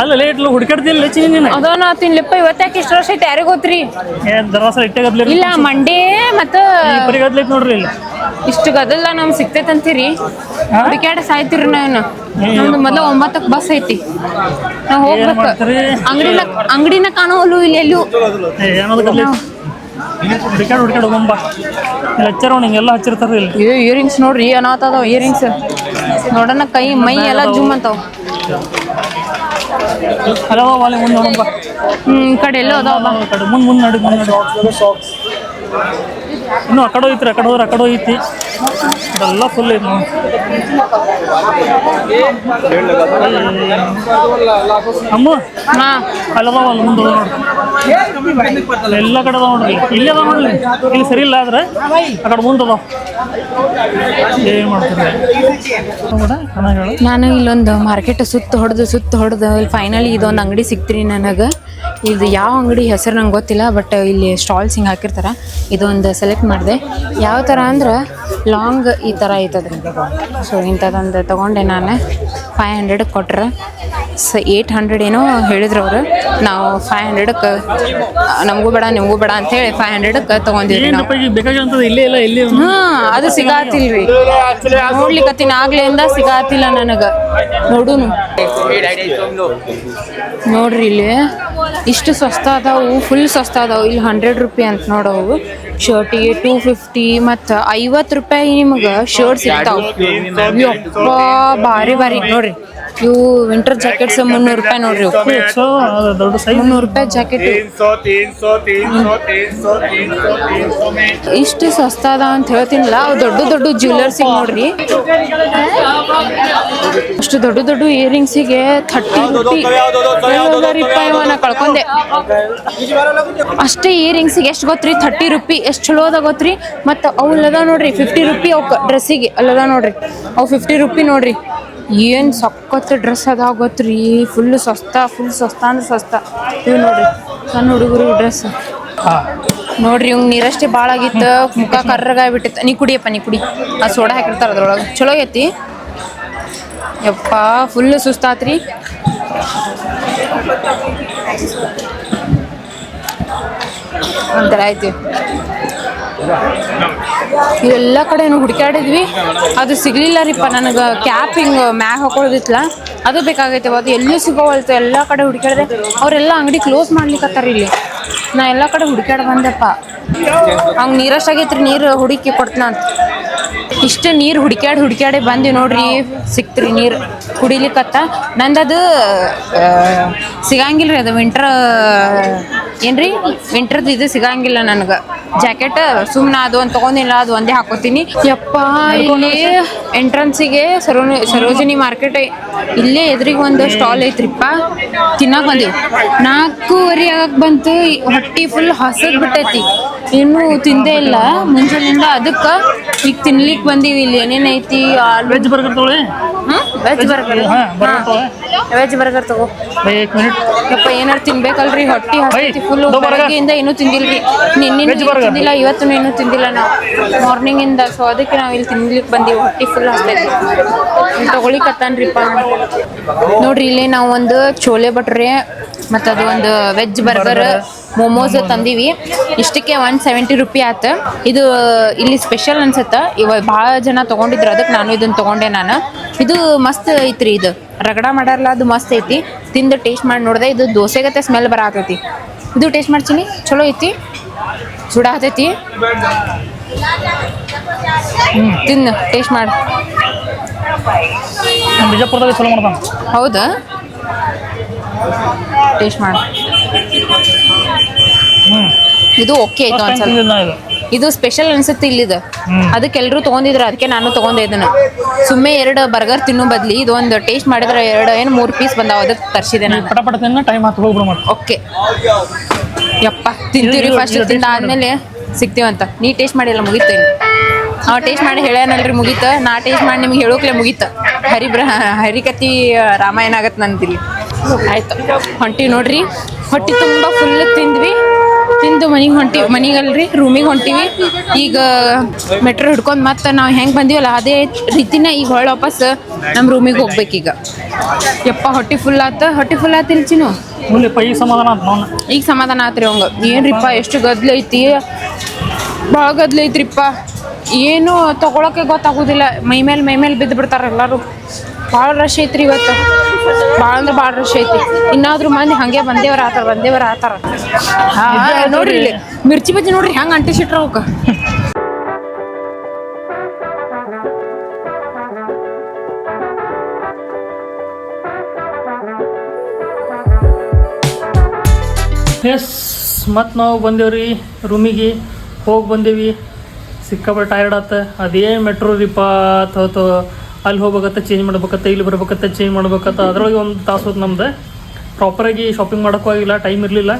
ಅಲ್ಲ ಲೇಟ್ ಹುಡುಕಾಡ್ತಿಲ್ಲ ಚಿನ್ನ ಅದನ್ನ ತಿನ್ಲಿಪ್ಪ. ಇವತ್ತಾಕೆ ಇಷ್ಟು ವರ್ಷ ಐತೆ ಯಾರಿಗ ಗೊತ್ತ್ರಿ. ದರವಾಸ ಇಟ್ಟೆ ಗದ್ಲಿ ಇಲ್ಲ, ಮಂಡೇ ಮತ್ತ ಬರೀ ಗದ್ಲಿ ಐತಿ ನೋಡ್ರಿ. ಇಲ್ಲಿ ಇಷ್ಟು ಗದಲ್ಲ ನಮ್ಗೆ ಸಿಕ್ತೈತೆ ಅಂತೀರಿ, ಹುಡುಕ್ಯಾಡ ಸಾಯ್ತಿರಿ. ನಮ್ದು ಮೊದಲ 9ಕ್ಕೆ ಬಸ್ ಐತಿ, ನಾವು ಹೋಗ್ಬೇಕು. ಅಂಗಡಿನ ಕಾಣೋಲ್ಲ ಇಲ್ಲಿ ಎಲ್ಲೂ. ಏನದು ಗದ್ಲಿ ಹುಡುಕಾಡ್ ಹೋಗಂಬ. ಇಲ್ಲಿ ಹಚ್ಚಾರ ಹಿಂಗೆಲ್ಲ ಹಚ್ಚಿರ್ತಾರ. ಇಲ್ಲಿ ಇಯರಿಂಗ್ಸ್ ನೋಡ್ರಿ ಅನಾಥದ ಇಯರಿಂಗ್ಸ್ ನೋಡೋಣ. ಕೈ ಮೈ ಎಲ್ಲ ಜುಮ್ ಅಂತಾವ. ಅದಾವ ಮುಂದೆ ನೋಡಂಬ. ಕಡೆ ಎಲ್ಲೋ ಅದಾವ, ಮುಂದೆ ನಡಿ. ಇನ್ನು ಆ ಕಡೆ ಐತ್ರಿ, ಆ ಕಡೆ ಹೋದ್ರೆ ಆ ಕಡೆ ಐತಿ. ಇದೆಲ್ಲ ಫುಲ್ ಐತಿ ನೋಡಿ. ಅಮ್ಮ ಅಲ್ಲದಾವ, ಅಲ್ಲಿ ಮುಂದೆ ನೋಡ್ರಿ, ಎಲ್ಲ ಕಡೆ ಅದಾವ ನೋಡ್ರಿ. ಇಲ್ಲಿ ಅದಾವ ನೋಡ್ರಿ, ಇಲ್ಲಿ ಸರಿ ಇಲ್ಲ ಆದ್ರೆ ಆ ಕಡೆ ಮುಂದೆ ಅದಾವ. ಏನು ಮಾಡ್ತೀರಿ? ನಾನು ಇಲ್ಲೊಂದು ಮಾರ್ಕೆಟ್ ಸುತ್ತ ಹೊಡೆದು ಇಲ್ಲಿ ಫೈನಲಿ ಇದೊಂದು ಅಂಗಡಿ ಸಿಕ್ತ್ರಿ ನನಗೆ. ಇದು ಯಾವ ಅಂಗಡಿ ಹೆಸರು ನಂಗೆ ಗೊತ್ತಿಲ್ಲ, ಬಟ್ ಇಲ್ಲಿ ಸ್ಟಾಲ್ಸ್ ಹಿಂಗೆ ಹಾಕಿರ್ತಾರೆ. ಇದೊಂದು ಸೆಲೆಕ್ಟ್ ಮಾಡಿದೆ. ಯಾವ ಥರ ಅಂದ್ರೆ ಲಾಂಗ್ ಈ ಥರ ಐತದ್ರಿ. ಸೊ ಇಂಥದ್ದೊಂದು ತೊಗೊಂಡೆ ನಾನು. 500 ಕೊಟ್ರೆ 800 ಏನೋ ಹೇಳಿದ್ರು ಅವರು. ನಾವು 500ಕ್ಕೆ ನಮಗೂ ಬೇಡ ನಿಮಗೂ ಬೇಡ ಅಂತೇಳಿ 500ಕ್ಕೆ ತೊಗೊಂಡಿದ್ವಿ ನಾವು. ಅದು ಸಿಗಾತಿಲ್ರಿ, ನೋಡ್ಲಿಕ್ಕತ್ತೀನಿ ಆಗ್ಲಿಂದ ಸಿಗಾತಿಲ್ಲ ನನಗೆ. ನೋಡುನು ನೋಡ್ರಿ, ಇಲ್ಲಿ ಇಷ್ಟು ಸ್ವಸ್ತ ಅದಾವು, ಫುಲ್ ಸ್ವಸ್ತ ಅದಾವು. ಇಲ್ಲಿ 100 ರೂಪಾಯಿ ಅಂತ ನೋಡವು ಶರ್ಟಿಗೆ, 250 ಮತ್ತು 50 ರೂಪಾಯಿ ನಿಮ್ಗೆ ಶರ್ಟ್ ಸಿಗ್ತಾವ. ಯಪ್ಪ ಭಾರಿ ನೋಡ್ರಿ. ಇವು ವಿಂಟರ್ ಜಾಕೆಟ್ಸ್ 300 ರೂಪಾಯಿ ನೋಡ್ರಿ ಇವು. ಸೊ ದೊಡ್ಡ ಸೈಜ್ 300 ರೂಪಾಯಿ ಜಾಕೆಟ್. 300 ಇಷ್ಟು ಸಸ್ತಾ ಅದ ಅಂತ ಹೇಳ್ತೀನಿಲ್ಲ. ಅವು ದೊಡ್ಡ ದೊಡ್ಡ ಜ್ಯುವೆಲರ್ಸಿಗೆ ನೋಡ್ರಿ, ಅಷ್ಟು ದೊಡ್ಡ ದೊಡ್ಡ ಇಯರಿಂಗ್ಸಿಗೆ 30 ರೂಪಾಯಿ ನಾ ಕಳ್ಕೊಂಡೆ. ಅಷ್ಟೇ ಇಯರಿಂಗ್ಸಿಗೆ ಎಷ್ಟು ಗೊತ್ತ್ರಿ? 30 ರೂಪಾಯಿ. ಎಷ್ಟು ಚಲೋ ಅದ ಗೊತ್ತ್ರಿ. ಮತ್ತು ಅವೆಲ್ಲದ ನೋಡ್ರಿ 50 ರೂಪಾಯಿ ಅವಕ್ಕೆ ಡ್ರೆಸ್ಸಿಗೆ ಅಲ್ಲದ ನೋಡ್ರಿ. ಅವು 50 ರೂಪಾಯಿ ನೋಡ್ರಿ. ಏನು ಸಖತ್ ಡ್ರೆಸ್ ಅದ ಗೊತ್ತ್ರಿ. ಫುಲ್ ಸಸ್ತಾ ಅಂದ್ರೆ ಸಸ್ತಾ. ಇವು ನೋಡ್ರಿ ಸಣ್ಣ ಹುಡುಗರು ಡ್ರೆಸ್ ನೋಡ್ರಿ. ಇವ್ ನೀರಷ್ಟೇ ಭಾಳ ಆಗಿತ್ತು, ಮುಖ ಕರ್ರಗಾಗ್ಬಿಟ್ಟಿತ್ತು. ನೀ ಕುಡಿಯಪ್ಪ, ನೀ ಕುಡಿ. ಅದು ಸೋಡಾ ಹಾಕಿರ್ತಾರ ಅದ್ರೊಳಗೆ. ಚಲೋ ಐತಿ ಯಪ್ಪ. ಫುಲ್ ಸುಸ್ತಾತ್ರಿ. ಒಂಥರ ಐತಿ. ಇವೆಲ್ಲ ಕಡೆನೂ ಹುಡುಕಾಡಿದ್ವಿ, ಅದು ಸಿಗ್ಲಿಲ್ಲ ರೀಪ್ಪ. ನನಗೆ ಕ್ಯಾಪ್ ಹಿಂಗೆ ಮ್ಯಾಗ್ ಹಾಕೊಳ್ಳೋದಿತ್ತಲ್ಲ, ಅದು ಬೇಕಾಗೈತೆ. ಅದು ಎಲ್ಲೂ ಸಿಗೋವಲ್ತು. ಎಲ್ಲ ಕಡೆ ಹುಡುಕಾಡಿದೆ, ಅವರೆಲ್ಲ ಅಂಗಡಿ ಕ್ಲೋಸ್ ಮಾಡ್ಲಿಕ್ಕತ್ತಾರ ಇಲ್ಲಿ. ನಾ ಎಲ್ಲ ಕಡೆ ಹುಡುಕಾಡಿ ಬಂದೆಪ್ಪ. ಹಂಗೆ ನೀರಷ್ಟಾಗೈತ್ರಿ, ನೀರು ಹುಡುಕಿ ಕೊಡ್ತನ ಅಂತ. ಇಷ್ಟು ನೀರು ಹುಡುಕ್ಯಾಡಿ ಬಂದು ನೋಡ್ರಿ, ಸಿಕ್ತ್ರಿ ನೀರು ಕುಡಿಲಿಕ್ಕತ್ತ. ನಂದದು ಸಿಗಂಗಿಲ್ಲ ರೀ, ಅದು ಏನ್ರಿ ವಿಂಟರ್ದು ಇದು ಸಿಗಂಗಿಲ್ಲ ನನಗೆ ಜಾಕೆಟ್. ಸುಮ್ಮನೆ ಅದು ಒಂದು ತೊಗೊಂಡಿಲ್ಲ, ಅದು ಒಂದೇ ಹಾಕೋತೀನಿ. ಯಪ್ಪ, ಇಲ್ಲಿ ಎಂಟ್ರನ್ಸಿಗೆ ಸರೋಜಿನಿ ಮಾರ್ಕೆಟ್ ಇಲ್ಲೇ ಎದುರಿಗೆ ಒಂದು ಸ್ಟಾಲ್ ಐತ್ರಿಪ್ಪ. ತಿನ್ನಕ್ಕೆ ಬಂದೀವಿ. 4:30 ಆಗಕ್ಕೆ ಬಂತು. ಹೊಟ್ಟೆ ಫುಲ್ ಹಸದ್ ಬಿಟ್ಟೈತಿ. ಇನ್ನೂ ತಿಂದೇ ಇಲ್ಲ ಮುಂಜಾನೆಯಿಂದ. ಅದಕ್ಕೆ ಈಗ ತಿನ್ಲಿಕ್ಕೆ ಬಂದೀವಿ. ಇಲ್ಲಿ ಏನೇನೈತಿ? ವೆಜ್ ಬರ್ಗರ್ ತೊಗೊಳ್ಳಿ. Veg burger. ವೆಜ್ ಬರ್ಗರ್ ತಗೋ. ಯಪ್ಪ, ಏನಾರು ತಿನ್ಬೇಕಲ್ರಿ, ಹೊಟ್ಟೆ ಹಸೈತಿ ಫುಲ್. ಬೆಳಗ್ಗೆಯಿಂದ ಏನೂ ತಿಂದಿಲ್ರಿ. ನಿನ್ನೆ ತಿಂದಿಲ್ಲ, ಇವತ್ತು ಏನೂ ತಿಂದಿಲ್ಲ ನಾವು ಮಾರ್ನಿಂಗಿಂದ. ಸೊ ಅದಕ್ಕೆ ನಾವು ಇಲ್ಲಿ ತಿನ್ಲಿಕ್ಕೆ ಬಂದೀವಿ. ಹೊಟ್ಟೆ ಫುಲ್ ಹಸೈತಿ. ತೊಗೊಳಿಕತ್ತಾನ್ರಿಪ್ಪ ನೋಡ್ರಿ. ಇಲ್ಲಿ ನಾವು ಒಂದು ಚೋಲೆ ಭಟ್ರೆ ಮತ್ತು ಅದು ಒಂದು ವೆಜ್ ಬರ್ಗರ್, ಮೋಮೋಸ್ ತಂದೀವಿ. ಇಷ್ಟಕ್ಕೆ 170 ರೂಪಾಯಿ ಆಯ್ತು. ಇದು ಇಲ್ಲಿ ಸ್ಪೆಷಲ್ ಅನ್ಸುತ್ತೆ. ಇವಾಗ ಭಾಳ ಜನ ತೊಗೊಂಡಿದ್ರು, ಅದಕ್ಕೆ ನಾನು ಇದನ್ನು ತೊಗೊಂಡೆ. ಇದು ಮಸ್ತ್ ಐತ್ರಿ. ಇದು ರಗಡ ಮಾಡ್ಯಾರಲ್ಲ, ಅದು ಮಸ್ತ್ ಐತಿ. ತಿಂದು ಟೇಸ್ಟ್ ಮಾಡಿ ನೋಡಿದೆ. ಇದು ದೋಸೆಗತ್ತೆ ಸ್ಮೆಲ್ ಬರತೈತಿ. ಇದು ಟೇಸ್ಟ್ ಮಾಡ್ತೀನಿ, ಚಲೋ ಐತಿ. ಸುಡ ಹತ್ತೈತಿ. ತಿನ್ನು, ಟೇಸ್ಟ್ ಮಾಡಿ. ಬಿಜಾಪುರದಾಗ ಚಲೋ ಮಾಡ್ತಾನೆ. ಹೌದಾ? ಟೇಸ್ಟ್ ಮಾಡಿ. ಇದು ಓಕೆ ಐತೆ ಒಂದ್ಸಲ. ಇದು ಸ್ಪೆಷಲ್ ಅನ್ಸುತ್ತೆ ಇಲ್ಲಿದು. ಅದಕ್ಕೆ ಎಲ್ಲರೂ ತೊಗೊಂಡಿದ್ರು, ಅದಕ್ಕೆ ನಾನು ತೊಗೊಂಡೆ ಇದನ್ನು. ಸುಮ್ಮನೆ 2 ಬರ್ಗರ್ ತಿನ್ನೋ ಬದ್ಲಿ ಇದು ಒಂದು ಟೇಸ್ಟ್ ಮಾಡಿದ್ರೆ 3 ಪೀಸ್ ಬಂದಾವ. ಅದಕ್ಕೆ ತರಿಸಿದೆ ನಾನು. ಪಟ ತಿನ್ನ ಟೈಮ್ ಹಾಕಿ ಹೋಗ್ಬಿಡು ಮತ್ತೆ. ಓಕೆ ಯಪ್ಪ, ತಿಂತೀವಿ ಫಸ್ಟ್. ತಿಂದಾದ್ಮೇಲೆ ಸಿಗ್ತೀವಂತ. ನೀ ಟೇಸ್ಟ್ ಮಾಡಿಲ್ಲ, ಮುಗೀತೇನು? ನಾವು ಟೇಸ್ಟ್ ಮಾಡಿ ಹೇಳ್ಯಾನಲ್ರಿ, ಮುಗೀತ. ನಾ ಟೇಸ್ಟ್ ಮಾಡಿ ನಿಮ್ಗೆ ಹೇಳೋಕ್ಲೆ ಮುಗೀತ. ಹರಿಕತಿ ರಾಮಾಯಣ ಆಗತ್ತೆ ನಂದಿಲ್ಲಿ. ಆಯ್ತು, ಹೊಂಟಿವಿ ನೋಡ್ರಿ. ಹೊಟ್ಟೆ ತುಂಬ ಫುಲ್ ತಿಂದ್ವಿ. ತಿಂದು ಮನೆಗಲ್ರಿ ರೂಮಿಗೆ ಹೊಂಟಿವಿ. ಈಗ ಮೆಟ್ರೋ ಹಿಡ್ಕೊಂಡು ಮತ್ತೆ ನಾವು ಹೆಂಗೆ ಬಂದೀವಲ್ಲ ಅದೇ ರೀತಿನ ಈಗ ಹೊಳ್ಳಿ ವಾಪಸ್ ನಮ್ಮ ರೂಮಿಗೆ ಹೋಗ್ಬೇಕೀಗ. ಯಪ್ಪ, ಹೊಟ್ಟೆ ಫುಲ್ ಆತಿಲ್ಲ ಚಿನ್ನು. ಈಗ ಸಮಾಧಾನ ಆಯ್ತು ನಾನು. ಈಗ ಸಮಾಧಾನ ಆತ್ರಿ ಅವಂಗ. ಏನ್ರಿಪ್ಪ, ಎಷ್ಟು ಗದ್ಲೈತಿ, ಭಾಳ ಗದ್ಲೈತ್ರಿಪ್ಪ. ಏನು ತೊಗೊಳಕ್ಕೆ ಗೊತ್ತಾಗೋದಿಲ್ಲ. ಮೈ ಮೇಲೆ ಬಿದ್ದು ಬಿಡ್ತಾರೆ ಎಲ್ಲರೂ. ಭಾಳ ರಶ್ ಐತ್ರಿ ಇವತ್ತು. ಭಾಳ ಅಂದ್ರೆ ಭಾಳ ರಶ್ ಐತಿ. ಇನ್ನಾದ್ರೂ ಮಂದಿ ಹಂಗೆ ಬಂದೇವ್ರ ಆತಾರ. ನೋಡ್ರಿ ಇಲ್ಲಿ ಮಿರ್ಚಿ ಬಜ್ಜಿ ನೋಡ್ರಿ ಹೆಂಗೆ ಅಂಟಿಸಿಟ್ರ ಅವಕ್ಕೆ. ಎಸ್, ಮತ್ತು ನಾವು ಬಂದೇವ್ರಿ ರೂಮಿಗೆ. ಹೋಗಿ ಬಂದೇವಿ. ಸಿಕ್ಕಾಪಟ್ಟೆ ಟೈರ್ಡ್ ಆತ. ಅದೇನು ಮೆಟ್ರೋ ರೀಪ ಅಥವಾ ಅಲ್ಲಿ ಹೋಗ್ಬೇಕತ್ತ, ಚೇಂಜ್ ಮಾಡ್ಬೇಕತ್ತ, ಇಲ್ಲಿ ಬರ್ಬೇಕತ್ತ, ಚೇಂಜ್ ಮಾಡ್ಬೇಕತ್ತ. ಅದರೊಳಗೆ ಒಂದು ತಾಸು ಹೊತ್ತು ನಮ್ದು. ಪ್ರಾಪರಾಗಿ ಶಾಪಿಂಗ್ ಮಾಡೋಕ್ಕೂ ಆಗಿಲ್ಲ, ಟೈಮ್ ಇರಲಿಲ್ಲ.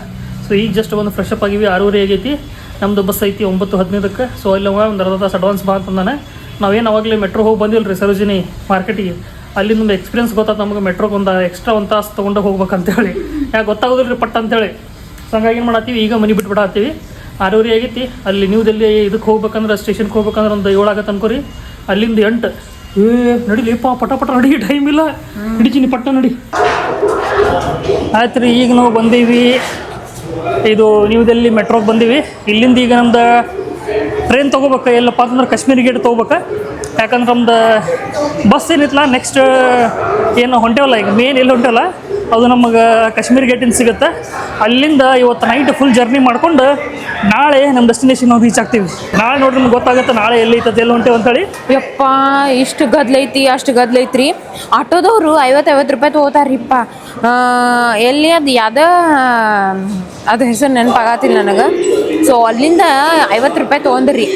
ಸೊ ಈಗ ಜಸ್ಟ್ ಒಂದು ಫ್ರೆಶ್ ಅಪ್ ಆಗಿವಿ. 6:30 ಆಗೈತಿ. ನಮ್ಮದು ಬಸ್ ಐತಿ 9:15. ಸೊ ಅಲ್ಲಿ ಒಂದು ಅರ್ಧ ತಾಸು ಅಡ್ವಾನ್ಸ್ ಬಾ ಅಂತಂದಾನೆ. ನಾವೇನು ಅವಾಗಲೇ ಮೆಟ್ರೋ ಹೋಗಿ ಬಂದಿಲ್ಲ ರೀ ಸರೋಜಿನಿ ಮಾರ್ಕೆಟಿಗೆ. ಅಲ್ಲಿಂದ ಒಂದು ಎಕ್ಸ್ಪೀರಿಯನ್ಸ್ ಗೊತ್ತಾಯ್ತು ನಮಗೆ. ಮೆಟ್ರೋಗೆ ಒಂದು ಎಕ್ಸ್ಟ್ರಾ 1 ತಾಸು ತೊಗೊಂಡು ಹೋಗ್ಬೇಕಂತೇಳಿ. ಯಾಕೆ ಗೊತ್ತಾಗೋದಿಲ್ಲ ರೀ ಪಟ್ಟ ಅಂತೇಳಿ. ಸೊ ಹಂಗಾಗಿ ಏನು ಮಾಡತ್ತೀವಿ, ಈಗ ಮನೆ ಬಿಟ್ಬಿಡತ್ತೀವಿ. 6:30 ಆಗೈತಿ. ಅಲ್ಲಿ ನ್ಯೂ ದಿಲ್ಲಿ ಇದಕ್ಕೆ ಹೋಗ್ಬೇಕಂದ್ರೆ, ಸ್ಟೇಷನ್ಗೆ ಹೋಗ್ಬೇಕಂದ್ರೆ ಒಂದು 7 ಆಗತ್ತೆ ಅನ್ಕೋರಿ. ಅಲ್ಲಿಂದ 8. ನಡಿಲಿಪ್ಪ, ಪಟ ನಡಿ, ಟೈಮ್ ಇಲ್ಲ. ಹಿಡಿತೀನಿ, ಪಟ್ಟ ನಡಿ. ಆಯ್ತು ರೀ, ಈಗ ನಾವು ಬಂದೀವಿ. ಇದು ನ್ಯೂ ದಿಲ್ಲಿ ಮೆಟ್ರೋಗೆ ಬಂದೀವಿ. ಇಲ್ಲಿಂದ ಈಗ ನಮ್ದು ಟ್ರೈನ್ ತೊಗೋಬೇಕು. ಎಲ್ಲಪ್ಪ ಅಂತಂದ್ರೆ ಕಾಶ್ಮೀರಿ ಗೇಟ್ ತೊಗೋಬೇಕು. ಯಾಕಂದ್ರೆ ನಮ್ದು ಬಸ್ ಏನಿತ್ತಲ್ಲ, ನೆಕ್ಸ್ಟ್ ಏನು ಹೊಂಟೇವಲ್ಲ, ಈಗ ಮೇನ್ ಎಲ್ಲಿ ಹೊಂಟೇವಲ್ಲ ಅದು ನಮಗೆ ಕಾಶ್ಮೀರ್ ಗೇಟಿಂದ ಸಿಗುತ್ತೆ. ಅಲ್ಲಿಂದ ಇವತ್ತು ನೈಟ್ ಫುಲ್ ಜರ್ನಿ ಮಾಡ್ಕೊಂಡು ನಾಳೆ ನಮ್ಮ ಡೆಸ್ಟಿನೇಷನ್ ನಾವು ರೀಚ್ ಆಗ್ತೀವಿ. ನಾಳೆ ನೋಡ್ರಿ ನಿಮ್ಗೆ ಗೊತ್ತಾಗುತ್ತೆ ನಾಳೆ ಎಲ್ಲಿ ಐತದೆ ಎಲ್ಲಿ ಹೊಂಟೇವೆ ಅಂತೇಳಿ. ಯಪ್ಪ ಇಷ್ಟು ಗದ್ಲೈತಿ ಅಷ್ಟು ಗದ್ಲೈತ್ರಿ. ಆಟೋದವರು 50 ರೂಪಾಯಿ ತೊಗೋತಾರ್ರಿಪ್ಪ. ಎಲ್ಲಿ ಅದು ಅದು ಹೆಸರು ನೆನಪಾಗತ್ತಿಲ್ಲ ನನಗೆ. ಸೊ ಅಲ್ಲಿಂದ 50 ರೂಪಾಯಿ ತೊಗೊಂಡ್ರಿ.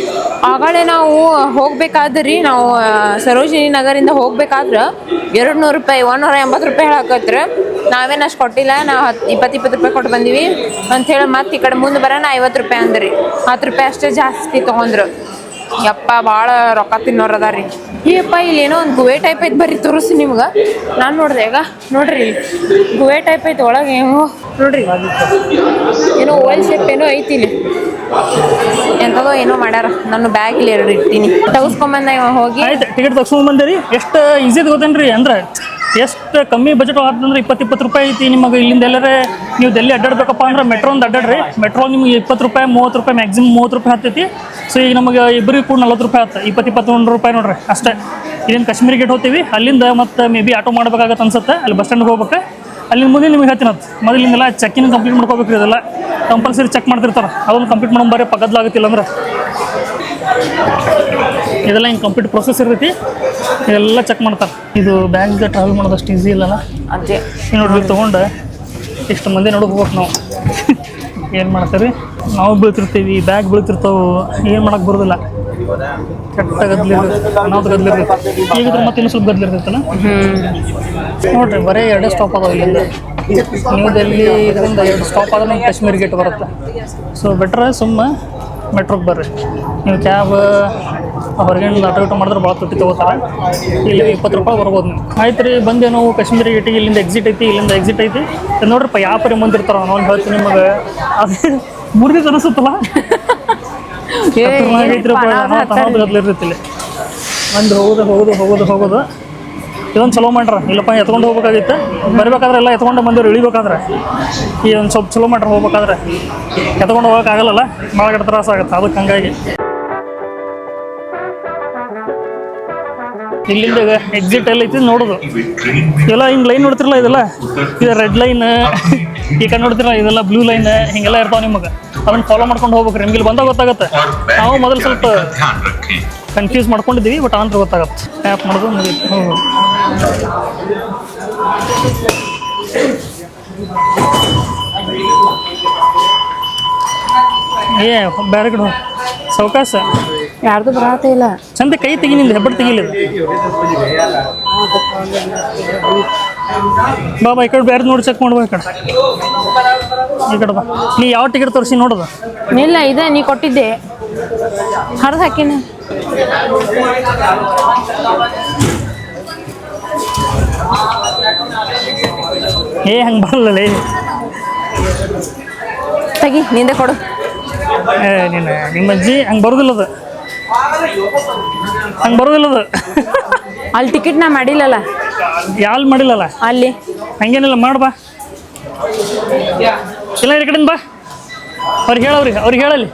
ಆಗಳೇ ನಾವು ಹೋಗ್ಬೇಕಾದ್ರಿ, ನಾವು ಸರೋಜಿನಿ ನಗರಿಂದ ಹೋಗ್ಬೇಕಾದ್ರೆ 200 ರೂಪಾಯಿ 180 ರೂಪಾಯಿ ಹೇಳಾಕತ್ರ. ನಾವೇನು ಅಷ್ಟು ಕೊಟ್ಟಿಲ್ಲ, ನಾವು 20 ರೂಪಾಯಿ ಕೊಟ್ಟು ಬಂದೀವಿ ಅಂಥೇಳಿ ಮತ್ತೆ ಈ ಕಡೆ ಮುಂದೆ ಬರೋಣ 50 ರೂಪಾಯಿ ಅಂದ್ರಿ. 10 ರೂಪಾಯಿ ಅಷ್ಟೇ ಜಾಸ್ತಿ ತೊಗೊಂಡ್ರು. ಯಪ್ಪ ಭಾಳ ರೊಕ್ಕ ತಿನ್ನೋರು ಅದ ರೀ. ಏಪ್ಪ ಇಲ್ಲಿ ಏನೋ ಒಂದು ಗುವೆ ಟೈಪ್ ಐತೆ, ಬರ್ರಿ ತೋರಿಸಿ ನಿಮ್ಗೆ. ನಾನು ನೋಡಿದೆ ಈಗ ನೋಡ್ರಿ ಇಲ್ಲಿ ಗುವೆ ಟೈಪ್ ಐತೆ ಒಳಗೆ ಏನೋ ನೋಡ್ರಿ, ಏನೋ ಓಲ್ ಶೇಪ್ ಏನೋ ಐತಿ ಇಲ್ಲಿ. ಎಂಥದೋ ಏನೋ ಮಾಡ್ಯಾರ. ನಾನು ಬ್ಯಾಗ್ ಇಲ್ಲಿ 2 ಇರ್ತೀನಿ, ತಗಸ್ಕೊಂಬಂದ ಹೋಗಿ. ಆಯ್ತು, ಟಿಕೆಟ್ ತಗ್ಸ್ಕೊಂಬಂದಿರಿ. ಎಷ್ಟು ಈಸಿ ಗೊತ್ತೇನ್ರಿ ಅಂದ್ರೆ ಎಷ್ಟು ಕಮ್ಮಿ ಬಜೆಟ್ ಆಗ್ತಂದ್ರೆ 20 ರೂಪಾಯಿ ಐತಿ. ನಿಮಗೆ ಇಲ್ಲಿಂದ ಎಲ್ಲರೇ ನೀವು ಡೆಲ್ಲಿ ಅಡ್ಡಾಡ್ಬೇಕಪ್ಪ ಅಂದ್ರೆ ಮೆಟ್ರೋ ಒಂದು ಅಡ್ಡಾಡ್ರಿ. ಮೆಟ್ರೋ ನಿಮ್ಗೆ 20 ರೂಪಾಯಿ 30 ರೂಪಾಯಿ ಮ್ಯಾಕ್ಸಿಮಮ್ 30 ರೂಪಾಯಿ ಹತ್ತೈತಿ. ಸೊ ಈಗ ನಮಗೆ ಇಬ್ಬರಿಗೆ ಕೂಡ 40 ರೂಪಾಯಿ ಆಯ್ತು. 21 ರೂಪಾಯಿ ನೋಡ್ರಿ ಅಷ್ಟೇ. ಇಲ್ಲಿಂದ ಕಾಶ್ಮೀರ್ ಗೇಟ್ ಹೋಗ್ತೀವಿ. ಅಲ್ಲಿಂದ ಮತ್ತೆ ಮೇ ಬಿ ಆಟೋ ಮಾಡ್ಬೇಕಾಗತ್ತೆ ಅನ್ಸುತ್ತೆ. ಅಲ್ಲಿ ಬಸ್ ಸ್ಟ್ಯಾಂಡ್ಗೆ ಹೋಗ್ಬೇಕು. ಅಲ್ಲಿಂದ ಮುಂದೆ ನಿಮ್ಗೆ ಹೇಳ್ತೀನಿ ಮೊದಲಿಂದೆಲ್ಲ ಚೆಕ್ಕಿನ ಕಂಪ್ಲೀಟ್ ಮಾಡ್ಕೋಬೇಕು. ಇದೆಲ್ಲ ಕಂಪಲ್ಸರಿ ಚೆಕ್ ಮಾಡ್ತಿರ್ತಾರೆ. ಅದನ್ನು ಕಂಪ್ಲೀಟ್ ಮಾಡೋ ಬರೀ ಪಕ್ಕದಲಾಗುತ್ತಿಲ್ಲ ಅಂದ್ರೆ ಇದೆಲ್ಲ ಹಿಂಗೆ ಕಂಪ್ಲೀಟ್ ಪ್ರೊಸೆಸ್ ಇರ್ತೈತಿ. ಇದೆಲ್ಲ ಚೆಕ್ ಮಾಡ್ತಾರೆ. ಇದು ಬ್ಯಾಗ್ ಟ್ರಾವೆಲ್ ಮಾಡೋದಷ್ಟು ಈಸಿ ಇಲ್ಲಲ್ಲ. ಅದೇ ನೋಡ್ರಿ ತೊಗೊಂಡು ಇಷ್ಟು ಮಂದಿ ನೋಡೋಕೆ ಹೋಗ್ಬೇಕು ನಾವು. ಏನು ಮಾಡ್ತೀವಿ ನಾವು ಬೀಳ್ತಿರ್ತೀವಿ, ಬ್ಯಾಗ್ ಬೀಳ್ತಿರ್ತಾವೆ, ಏನು ಮಾಡೋಕೆ ಬರೋದಿಲ್ಲ. ಕೆಟ್ಟ ಗದ್ಲಿರ್ತೈತಿ, ಅನಾಹುತ ಗದ್ಲಿರ್ತೈತಿ. ಈಗಿದ್ರೆ ಮತ್ತೆ ಇನ್ನೂ ಸ್ವಲ್ಪ ಗದ್ಲಿರ್ತೈತಲ್ಲ. ನೋಡ್ರಿ ಬರೀ 2 ಸ್ಟಾಪ್ ಅದಾವೆ ಇಲ್ಲಿಂದ. ನ್ಯೂ ಡೆಲ್ಲಿ ಇದರಿಂದ 2 ಸ್ಟಾಪ್ ಆದ್ರೆ ನಮ್ಗೆ ಕಾಶ್ಮೀರ್ ಗೇಟ್ ಬರುತ್ತೆ. ಸೊ ಬೆಟ್ರ್ ಸುಮ್ಮ ಮೆಟ್ರೋಗೆ ಬರ್ರಿ. ನೀವು ಕ್ಯಾಬ್ ಹೊರಗಿಂದ ಆಟೋ ಮಾಡಿದ್ರೆ ಭಾಳ ತುಟ್ಟಿ ತೊಗೋತಾರೆ. ಇಲ್ಲಿ 20 ರೂಪಾಯಿ ಬರ್ಬೋದು ನೀವು. ಆಯ್ತು ರೀ, ಬಂದೆ ನಾವು ಕಾಶ್ಮೀರಿ ಗೇಟಿಗೆ. ಇಲ್ಲಿಂದ ಎಕ್ಸಿಟ್ ಐತಿ, ಇಲ್ಲಿಂದ ಎಕ್ಸಿಟ್ ಐತಿ. ನೋಡ್ರಿಪ್ಪ ಯಾವ ಪರಿ ಬಂದಿರ್ತಾರ. ನಾನು ಹೇಳ್ತೀನಿ ನಿಮಗೆ, ಅದು ಮುರಿದ ಅನಿಸುತ್ತಲ್ಲ. ಗದ್ಲಿರ್ತೈತಿ ಒಂದು ಹೋಗೋದು. ಇದೊಂದು ಚಲೋ ಮಾಡ್ರ. ಇಲ್ಲಪ್ಪ ಎತ್ಕೊಂಡು ಹೋಗ್ಬೇಕಾಗಿತ್ತು. ಬರಬೇಕಾದ್ರೆ ಎಲ್ಲ ಎತ್ಕೊಂಡು ಬಂದವ್ರು ಇಳಿಬೇಕಾದ್ರೆ ಈ ಒಂದು ಸ್ವಲ್ಪ ಚಲೋ ಮಾಡ್ರೆ ಹೋಗ್ಬೇಕಾದ್ರೆ ಎತ್ಕೊಂಡು ಹೋಗೋಕ್ಕಾಗಲ್ಲ, ಭಾಳ ತ್ರಾಸ ಆಗುತ್ತೆ. ಅದಕ್ಕೆ ಹಂಗಾಗಿ ಇಲ್ಲಿಂದ ಎಕ್ಸಿಟ್ ಎಲ್ಲ ಐತಿ ನೋಡೋದು. ಎಲ್ಲ ಹಿಂಗೆ ಲೈನ್ ನೋಡ್ತಿರಲ್ಲ, ಇದೆಲ್ಲ ಇದು ರೆಡ್ ಲೈನ್. ಈ ಕಡೆ ನೋಡ್ತಿರಲ್ಲ ಇದೆಲ್ಲ ಬ್ಲೂ ಲೈನ್. ಹಿಂಗೆಲ್ಲ ಇರ್ತಾವೆ ನಿಮಗೆ. ಅದನ್ನು ಫಾಲೋ ಮಾಡ್ಕೊಂಡು ಹೋಗ್ಬೇಕು. ನಿಮ್ಗೆ ಇಲ್ಲಿ ಬಂದಾಗ ಗೊತ್ತಾಗುತ್ತೆ. ನಾವು ಮೊದಲು ಸ್ವಲ್ಪ ಕನ್ಫ್ಯೂಸ್ ಮಾಡ್ಕೊಂಡಿದ್ದೀವಿ, ಬಟ್ ಆನಂತರ ಗೊತ್ತಾಗತ್ತೆ. ಆ್ಯಪ್ ಮಾಡೋದು ಮುಗಿತು. ಬೇರೆ ಕಡೆ ಸಾವಕಾಶ ಯಾರ್ದು ಬರತ್ತೇ ಇಲ್ಲ. ಚಂದ ಕೈ ತೆಗಿ, ನಿಂದು ಹೆಬ್ಬಟ್ಟು ತೆಗಿಲಿಲ್ಲ. ಬಾಬಾ ಈ ಕಡೆ ಬೇರೆ ನೋಡಿ ಚೆಕ್ ಮಾಡ್ಬೇಕು. ಈ ಕಡೆ ಬಾ. ನೀ ಯಾವ ಟಿಕೆಟ್ ತೋರಿಸಿ ನೋಡೋದು? ಇಲ್ಲ ಇದೆ, ನೀ ಕೊಟ್ಟಿದ್ದೆ ಹರಿದು ಹಾಕಿನ. ಹಂಗೆ ಬರಲ್ಲ ತೆಗಿ, ನಿಂದೆ ಕೊಡು. ನಿಮ್ಮ ಅಜ್ಜಿ ಹಂಗೆ ಬರೋದಿಲ್ಲ ಅದು. ಅಲ್ಲಿ ಟಿಕೆಟ್ ನಾ ಮಾಡಿಲ್ಲಲ್ಲ. ಯಾಲ್ ಮಾಡಿಲ್ಲಲ್ಲ ಅಲ್ಲಿ ಹಂಗೇನಿಲ್ಲ. ಮಾಡ್ಬಾ, ಇಲ್ಲ ಈ ಕಡೆಯಿಂದ ಬಾ. ಅವ್ರಿಗೆ ಹೇಳಲ್ಲಿ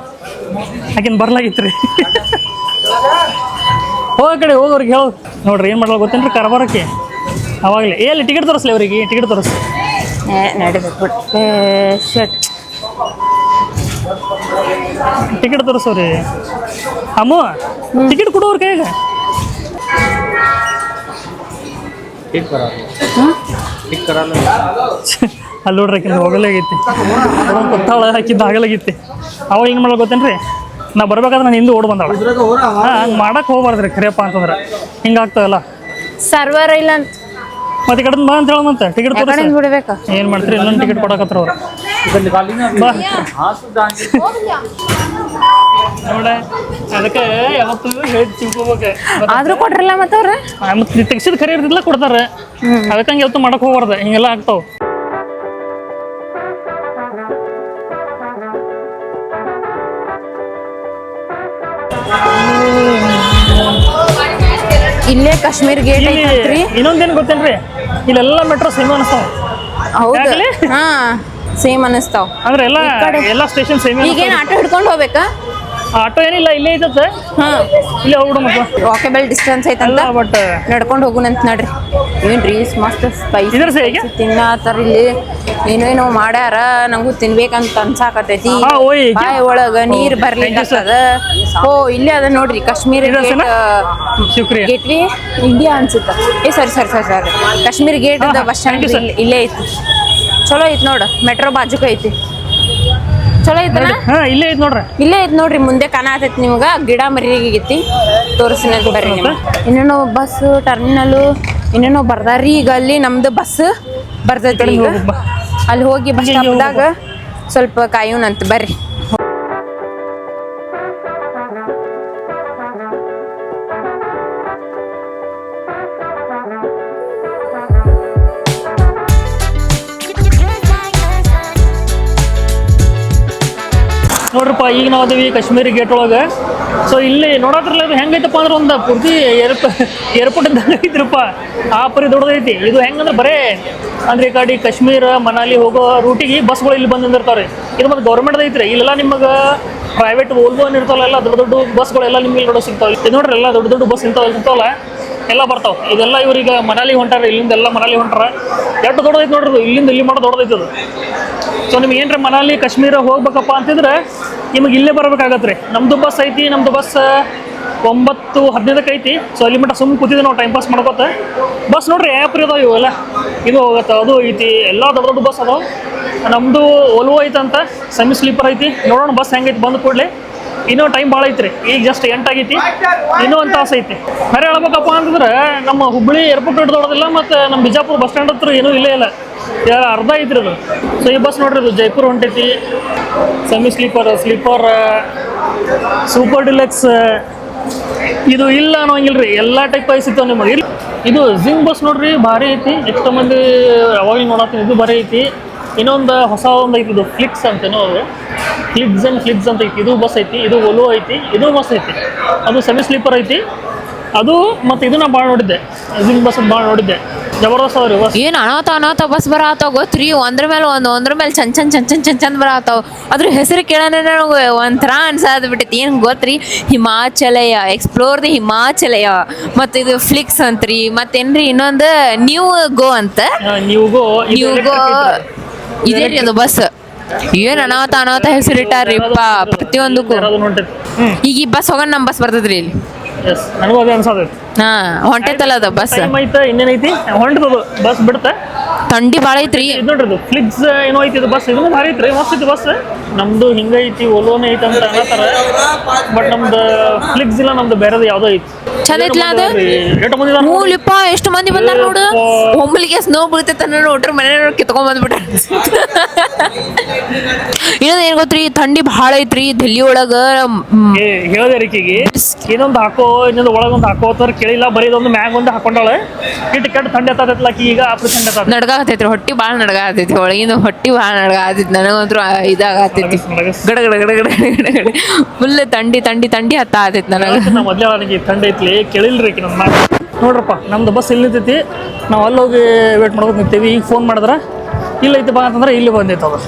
ಆಕಿನ ಬರ್ಲಾಗಿತ್ತು ರೀ. ಕಡೆ ಹೋಗೋರಿಗೆ ಹೇಳೋದು. ನೋಡ್ರಿ ಏನು ಮಾಡಲ್ಲ ಗೊತ್ತೇನ್ರಿ, ಕರಬಾರಕ್ಕೆ ಅವಾಗಲೇ ಎಲ್ಲಿ ಟಿಕೆಟ್ ತೋರಿಸ್ಲಿ ಅವರಿಗೆ. ಟಿಕೆಟ್ ತೋರಿಸಿ ನಡಿಬೇಕು. ಶರ್ಟ್ ಟಿಕೆಟ್ ತೋರಿಸೋರಿ. ಅಮ್ಮ ಟಿಕೆಟ್ ಕೊಡೋರು ಕೈಗೆ. ಅಲ್ಲಿ ನೋಡ್ರಿ ಆಕಿಂದ ಹೋಗಲಾಗೈತಿ. ಕೊತ್ತಾಳ ಹಾಕಿದ್ದ ಆಗಲಾಗೈತಿ. ಅವಾಗ ಹಿಂಗೆ ಮಾಡಲ್ಲ ಗೊತ್ತೇನ್ರಿ, ನಾ ಬರ್ಬೇಕಾದ್ರೆ ನಾನು ಹಿಂದೆ ಓಡ್ ಬಂದಾಳ. ಹಂಗೆ ಮಾಡಕ್ಕೆ ಹೋಗ್ಬಾರ್ದ್ರಿ ಖರೇಪ್ಪ ಅಂತಂದ್ರೆ. ಹಿಂಗಾಗ್ತಾವಲ್ಲ ಸರ್ವರ್ ಇಲ್ಲ ಅಂತ ಮತ್ತೆ ಈ ಕಡೆ ಬಾ ಅಂತ ಹೇಳ. ಮತ್ತೆ ಟಿಕೆಟ್ ತೋರಿಸಿ ಬಿಡ್ಬೇಕು. ಏನು ಮಾಡ್ತೀರಿ, ಇನ್ನೊಂದು ಟಿಕೆಟ್ ಕೊಡಕತ್ರ ಅವ್ರು. ಬಾ ನೋಡ, ಅದಕ್ಕೆ ಯಾವತ್ತು ಹೇಳಿ ತಿಳ್ಕೊಬೇಕು. ಆದ್ರೂ ಕೊಟ್ರಲ್ಲ ಮತ್ತೆ ಅವ್ರ ಮತ್ತೆ ತೆಗ್ಸಿದ್ ಖರೆ ಇರ್ತಿಲ್ಲ ಕೊಡ್ತಾರೆ. ಅದಕ್ಕೆ ಹಂಗೆ ಯಾವತ್ತು ಮಾಡಕ್ಕೆ ಹೋಗ್ಬಾರ್ದು. ಹಿಂಗೆಲ್ಲ ಆಗ್ತಾವ. ಇಲ್ಲೇ ಕಾಶ್ಮೀರ್ ಗೇಟ್ ಐತ್ರಿ. ಇನ್ನೊಂದೇನು ಗೊತ್ತೇನ್ರಿ, ಇಲ್ಲೆಲ್ಲ ಮೆಟ್ರೋ ಸೇಮ್ ಅನಿಸ್ತಾವ. ಹೌದು, ಹಾ ಸೇಮ್ ಅನಿಸ್ತಾವ. ಅಂದ್ರೆ ಎಲ್ಲ ಸ್ಟೇಷನ್ ಸೇಮ್. ಈಗೇನು ಆಟೋ ಹಿಡ್ಕೊಂಡು ಹೋಗ್ಬೇಕಾ? ಆಟೋ ಏನಿಲ್ಲ ಇಲ್ಲೇ ಐತತ್ತೆ, ಹಾ ಇಲ್ಲೇ ಹೋಗ್ಬಿಡೋಣ ವಾಕೇಬಲ್ ಡಿಸ್ಟೆನ್ಸ್ ಐತಂತ ಅಲ್ಲ ಬಟ್ ನಡ್ಕೊಂಡು ಹೋಗುನಂತ ನಡ್ರಿ. ಏನ್ರಿ ಮಸ್ತ್ ಸ್ಪೈಸಿ ಇದ್ರ ಹೇಗೆ ತಿನ್ನತ್ತಾರ ಇಲ್ಲಿ. ಏನೋ ಮಾಡ್ಯಾರ, ನಂಗೂ ತಿನ್ಬೇಕಂತ ಅನ್ಸಾಕತೈತಿ. ಹಾ, ಓಯ್. ಬಾಯಿ ಒಳಗ ನೀರ್ ಬರ್ಲಿಕ್ಕದ. ಓ ಇಲ್ಲೇ ಅದ ನೋಡ್ರಿ ಕಾಶ್ಮೀರ ಶುಕ್ರಿಯಾ. ಗೇಟ್ ವೇ ಇಂಡಿಯಾ ಅನ್ಸುತ್ತ. ಸರಿ ಕಾಶ್ಮೀರ್ ಗೇಟ್ ಬಸ್ ಸ್ಟ್ಯಾಂಡ್ ಇಲ್ಲೇ ಐತಿ. ಚಲೋ ಐತಿ ನೋಡ, ಮೆಟ್ರೋ ಬಾಜುಕ ಐತಿ. ಚಲೋ ಐತನ? ಹಾ ಇಲ್ಲೇ ಐತ್ ನೋಡ್ರಿ. ಇಲ್ಲೇ ಐತ್ ನೋಡ್ರಿ, ಮುಂದೆ ಕಾಣತೈತಿ ನಿಮ್ಗ. ಗಿಡ ಮರಿಗೈತಿ, ತೋರಿಸಿನ ಬರ್ರಿ ನಿಮ್ಗೆ. ಇನ್ನೇನೋ ಬಸ್ ಟರ್ಮಿನಲ್ ಇನ್ನೇನೋ ಬರ್ದಾರಿ. ಈಗ ಅಲ್ಲಿ ನಮ್ದು ಬಸ್ ಬರ್ತೈತಿ. ಈಗ ಅಲ್ಲಿ ಹೋಗಿ ಬಸ್ ಸ್ಟಾಪ್ದಾಗ ಸ್ವಲ್ಪ ಕಾಯೋಣಂತ ಬರ್ರಿ. ನೋಡ್ರಪ್ಪ, ಈಗ ನಾವು ಅದೇವಿ ಕಾಶ್ಮೀರಿ ಗೇಟ್ ಒಳಗೆ. ಸೊ ಇಲ್ಲಿ ನೋಡತ್ರಲ್ಲ ಇದು ಹೆಂಗೈತಪ್ಪ ಅಂದ್ರೆ ಒಂದು ಪೂರ್ತಿ ಏರ್ಪೋರ್ಟ್ ಇದ್ದಂಗೆ ಐತ್ರಪ್ಪ. ಆ ಪರಿ ದೊಡ್ಡದೈತಿ ಇದು. ಹೆಂಗಂದ್ರೆ ಬರೇ ಅಂದ್ರೆ ಈ ಕಡೆ ಕಾಶ್ಮೀರ ಮನಾಲಿ ಹೋಗೋ ರೂಟಿಗೆ ಬಸ್ಗಳು ಇಲ್ಲಿ ಬಂದು ನಿಂದಿರ್ತಾವ್ರಿ. ಇದು ಮತ್ತೆ ಗೌರ್ಮೆಂಟ್ ಐತ್ರಿ. ಇಲ್ಲೆಲ್ಲ ನಿಮಗೆ ಪ್ರೈವೇಟ್ ಓಲ್ವೋ ಇರ್ತಾವಲ್ಲ, ಎಲ್ಲ ದೊಡ್ಡ ದೊಡ್ಡ ಬಸ್ಗಳೆಲ್ಲ ನಿಮ್ಗೆ ನೋಡೋ ಸಿಗ್ತಾವೆ. ಇದು ನೋಡ್ರಿ ಎಲ್ಲ ದೊಡ್ಡ ದೊಡ್ಡ ಬಸ್ ಇಂಥವಲ್ಲ ಎಲ್ಲ ಬರ್ತಾವೆ. ಇದೆಲ್ಲ ಇವ್ರೀಗ ಮನಾಲಿ ಹೊಂಟಾರ, ಇಲ್ಲಿಂದ ಎಲ್ಲ ಮನಾಲಿ ಹೊಂಟಾರ. ಎಷ್ಟು ದೊಡ್ಡದೈತೆ ನೋಡ್ರಿ ಇದು, ಇಲ್ಲಿಂದ ಇಲ್ಲಿ ಮಾಡೋ ದೊಡ್ಡದೈತೆ ಅದು. ಸೊ ನಿಮ್ಗೆ ಏನ್ರಿ ಮನಾಲಿ ಕಾಶ್ಮೀರ ಹೋಗ್ಬೇಕಪ್ಪ ಅಂತಿದ್ರೆ ನಿಮಗೆ ಇಲ್ಲೇ ಬರ್ಬೇಕಾಗತ್ತೆ ರೀ. ನಮ್ಮದು ಬಸ್ ಐತಿ, ನಮ್ಮದು ಬಸ್ 9:15 ಐತಿ. ಸೊ ಅಲ್ಲಿ ಮಟ್ಟ ಸುಮ್ಮನೆ ಕೂತಿದ್ದೆ ನಾವು ಟೈಮ್ ಪಾಸ್ ಮಾಡ್ಕೋತ. ಬಸ್ ನೋಡ್ರಿ ಆ್ಯಪ್ ಇದಾವೆ ಇವೆಲ್ಲ. ಇದು ಹೋಗತ್ತೆ, ಅದು ಐತಿ, ಎಲ್ಲ ದೊಡ್ಡ ದೊಡ್ಡ ಬಸ್ ಅದಾವೆ. ನಮ್ಮದು ಓಲ್ವೋ ಐತಂತ, ಸೆಮಿ ಸ್ಲೀಪರ್ ಐತಿ. ನೋಡೋಣ ಬಸ್ ಹೆಂಗೈತಿ ಬಂದು ಕೂಡಲೇ. ಇನ್ನೂ ಟೈಮ್ ಭಾಳ ಐತ್ರಿ, ಈಗ ಜಸ್ಟ್ 8 ಆಗೈತಿ, ಇನ್ನೂ ಒಂದು ತಾಸು ಐತಿ. ಬೇರೆ ಹೇಳ್ಬೇಕಪ್ಪ ಅಂತಂದ್ರೆ ನಮ್ಮ ಹುಬ್ಬಳ್ಳಿ ಏರ್ಪೋರ್ಟ್ ದೊಡ್ಡದಿಲ್ಲ, ಮತ್ತು ನಮ್ಮ ಬಿಜಾಪುರ ಬಸ್ ಸ್ಟ್ಯಾಂಡ್ ಹತ್ರ ಏನೂ ಇಲ್ಲೇ ಇಲ್ಲ, ಅರ್ಧ ಐತ್ರಿ ಅದು. ಸೊ ಈ ಬಸ್ ನೋಡ್ರಿ, ಇದು ಜೈಪುರ್ ಹೊಂಟೈತಿ. ಸೆಮಿ ಸ್ಲೀಪರ್, ಸೂಪರ್ ಡಿಲಕ್ಸ್, ಇದು ಇಲ್ಲ ಅನ್ನೋಂಗಿಲ್ಲ ರೀ, ಎಲ್ಲ ಟೈಪ್ ಸಿಗ್ತಾವೆ ನಿಮಗೆ. ಇಲ್ಲಿ ಇದು ಜಿಂಗ್ ಬಸ್ ನೋಡ್ರಿ, ಭಾರಿ ಐತಿ. ಎಷ್ಟೋ ಮಂದಿ ಅವಾಗ ನೋಡತ್ತೀನಿ, ಇದು ಭಾರಿ ಐತಿ. ಇನ್ನೊಂದು ಹೊಸ ಒಂದು ಐತಿ, ಇದು ಫ್ಲಿಕ್ಸ್ ಅಂತೇನೋ, ಅದು ಫ್ಲಿಕ್ಸ್ ಅಂತ ಐತಿ. ಇದು ಬಸ್ ಐತಿ, ಇದು ಒಲೋ ಐತಿ, ಇದು ಬಸ್ ಐತಿ. ಅದು ಸೆಮಿ ಸ್ಲೀಪರ್ ಐತಿ ಅದು. ಮತ್ತು ಇದು ನಾ ಭಾಳ ನೋಡಿದ್ದೆ, ಜಿಂಗ್ ಬಸ್ ಭಾಳ ನೋಡಿದ್ದೆ, ಜಬರ್ದಸ್ತ್ ಅವ್ರಿ ಬಸ್. ಏನು ಅನಾಥ ಬಸ್ ಬರತ್ತಾವ ಗೊತ್ತ್ರಿ. ಒಂದ್ರ ಮೇಲೆ ಚಂದ ಬರತ್ತಾವ. ಅದ್ರ ಹೆಸರು ಕೇಳೋಣ ನನಗೆ ಒಂಥರ ಅನ್ಸಾದ್ ಬಿಟ್ಟೈತಿ. ಏನು ಗೊತ್ತ್ರಿ, ಹಿಮಾಚಲಯ, ಎಕ್ಸ್ಪ್ಲೋರ್ ದಿ ಹಿಮಾಚಲಯ. ಮತ್ತು ಇದು ಫ್ಲಿಕ್ಸ್ ಅಂತ್ರಿ. ಮತ್ತೇನ್ರಿ ಇನ್ನೊಂದು ನ್ಯೂ ಗೋ ಅಂತ. ನ್ಯೂ ಗೋ ಇದೇ ರೀ ಅದು ಬಸ್. ಏನು ಅನಾಥ ಹೆಸರಿಟ್ಟಾರಿಪ್ಪ ಪ್ರತಿಯೊಂದಕ್ಕೂ. ಈಗ ಈ ಬಸ್ ಹೋಗೋಣ, ನಮ್ಮ ಬಸ್ ಬರ್ತದ್ರಿ ಇಲ್ಲಿ. ಎಸ್, ನನಗೂ ಅದೇ ಅನ್ಸತೈತಿ. ಹಾ ಹೊಂಟೈತಲ್ಲ ಅದು ಬಸ್. ಐತೆ ಇನ್ನೇನೈತಿ ಹೊಂಟದು ಬಸ್ ಬಿಡುತ್ತೆ. ಥಂಡಿ ಭಾಳ ಐತ್ರಿ. ಇದು ನೋಡ್ರಿ, ಇದು ಫ್ಲಿಕ್ಸ್ ಏನೋ ಐತಿ, ಇದು ಬಸ್. ಇದನ್ನು ಭಾರಿ ಐತ್ರಿ, ಮಸ್ತ್ ಐತಿ ಬಸ್. ನಮ್ದು ಹಿಂಗೈತಿ, ಓಲೋನೇ ಐತಿ ಅಂತ ಅನ್ನತ್ತಾರ. ಬಟ್ ನಮ್ದು ಫ್ಲಿಕ್ಸ್ ಇಲ್ಲ, ನಮ್ದು ಬೇರೆದು ಯಾವುದೋ ಐತಿ. ಚಂದ ಐತ್ಲಾ ಅದು? ಮೂಲಿಪ್ಪ ಎಷ್ಟು ಮಂದಿ ಬಂದಾರ ನೋಡು. ಒಮ್ಮಲಿಗೆ ಸ್ನೋ ಬೀಳ್ತೈತೆ ನೋಡ್ರಿ, ಮನೆ ಕಿತ್ಕೊಂಡ್ ಬಂದ್ಬಿಟ್ಟ. ಇನ್ನೊಂದು ಏನ್ ಗೊತ್ತ್ರಿ, ಥಂಡಿ ಭಾಳ ಐತ್ರಿ ಡೆಲ್ಲಿ ಒಳಗ. ಹೇಳಿದೆ ರೀಕಿಗೆ ಇನ್ನೊಂದು ಹಾಕೋ, ಇನ್ನೊಂದು ಒಳಗೊಂದು ಹಾಕೋತಾರ ಕೇಳಿಲ್ಲ. ಬರೀ ಇದೊಂದು ಮ್ಯಾಗ ಒಂದು ಹಾಕೊಂಡಾಳೆ. ಕೆಟ್ಟ ಥಂಡಿ ಎತ್ತೈತ್ಲಾಕಿ. ಈಗ ಆಪರೇಷನ್ ನಡ್ಗಾಕತೈತ್ರಿ, ಹೊಟ್ಟಿ ಭಾಳ ನಡ್ಗಾಕತೈತಿ. ಒಳಗಿಂದ ಹೊಟ್ಟಿ ಭಾಳ ನಡ್ಗಾಕತೈತಿ. ನನಗಂತೂ ಇದಾಗತೈತಿ. ಗಡ ಫುಲ್ ಥಂಡಿ ಹತ್ತಾತೈತಿ ನನಗೆ. ಮೊದಲೇ ನನಗೆ ಥಂಡಿ ಐತ್ಲಿ, ಕೇಳಿಲ್ರಿ ನನ್ನ ಮಾತು. ನೋಡ್ರಪ್ಪ, ನಮ್ದು ಬಸ್ ಇಲ್ಲಿ ನಿಂತೈತಿ. ನಾವು ಅಲ್ಲಿ ಹೋಗಿ ವೇಟ್ ಮಾಡ್ಕೊಂಡು ನಿಂತೀವಿ. ಈಗ ಫೋನ್ ಮಾಡಿದ್ರೆ ಇಲ್ಲ ಐತಿ ಬಾ ಅಂತಂದ್ರೆ ಇಲ್ಲಿ ಬಂದೈತೆ ಅದು.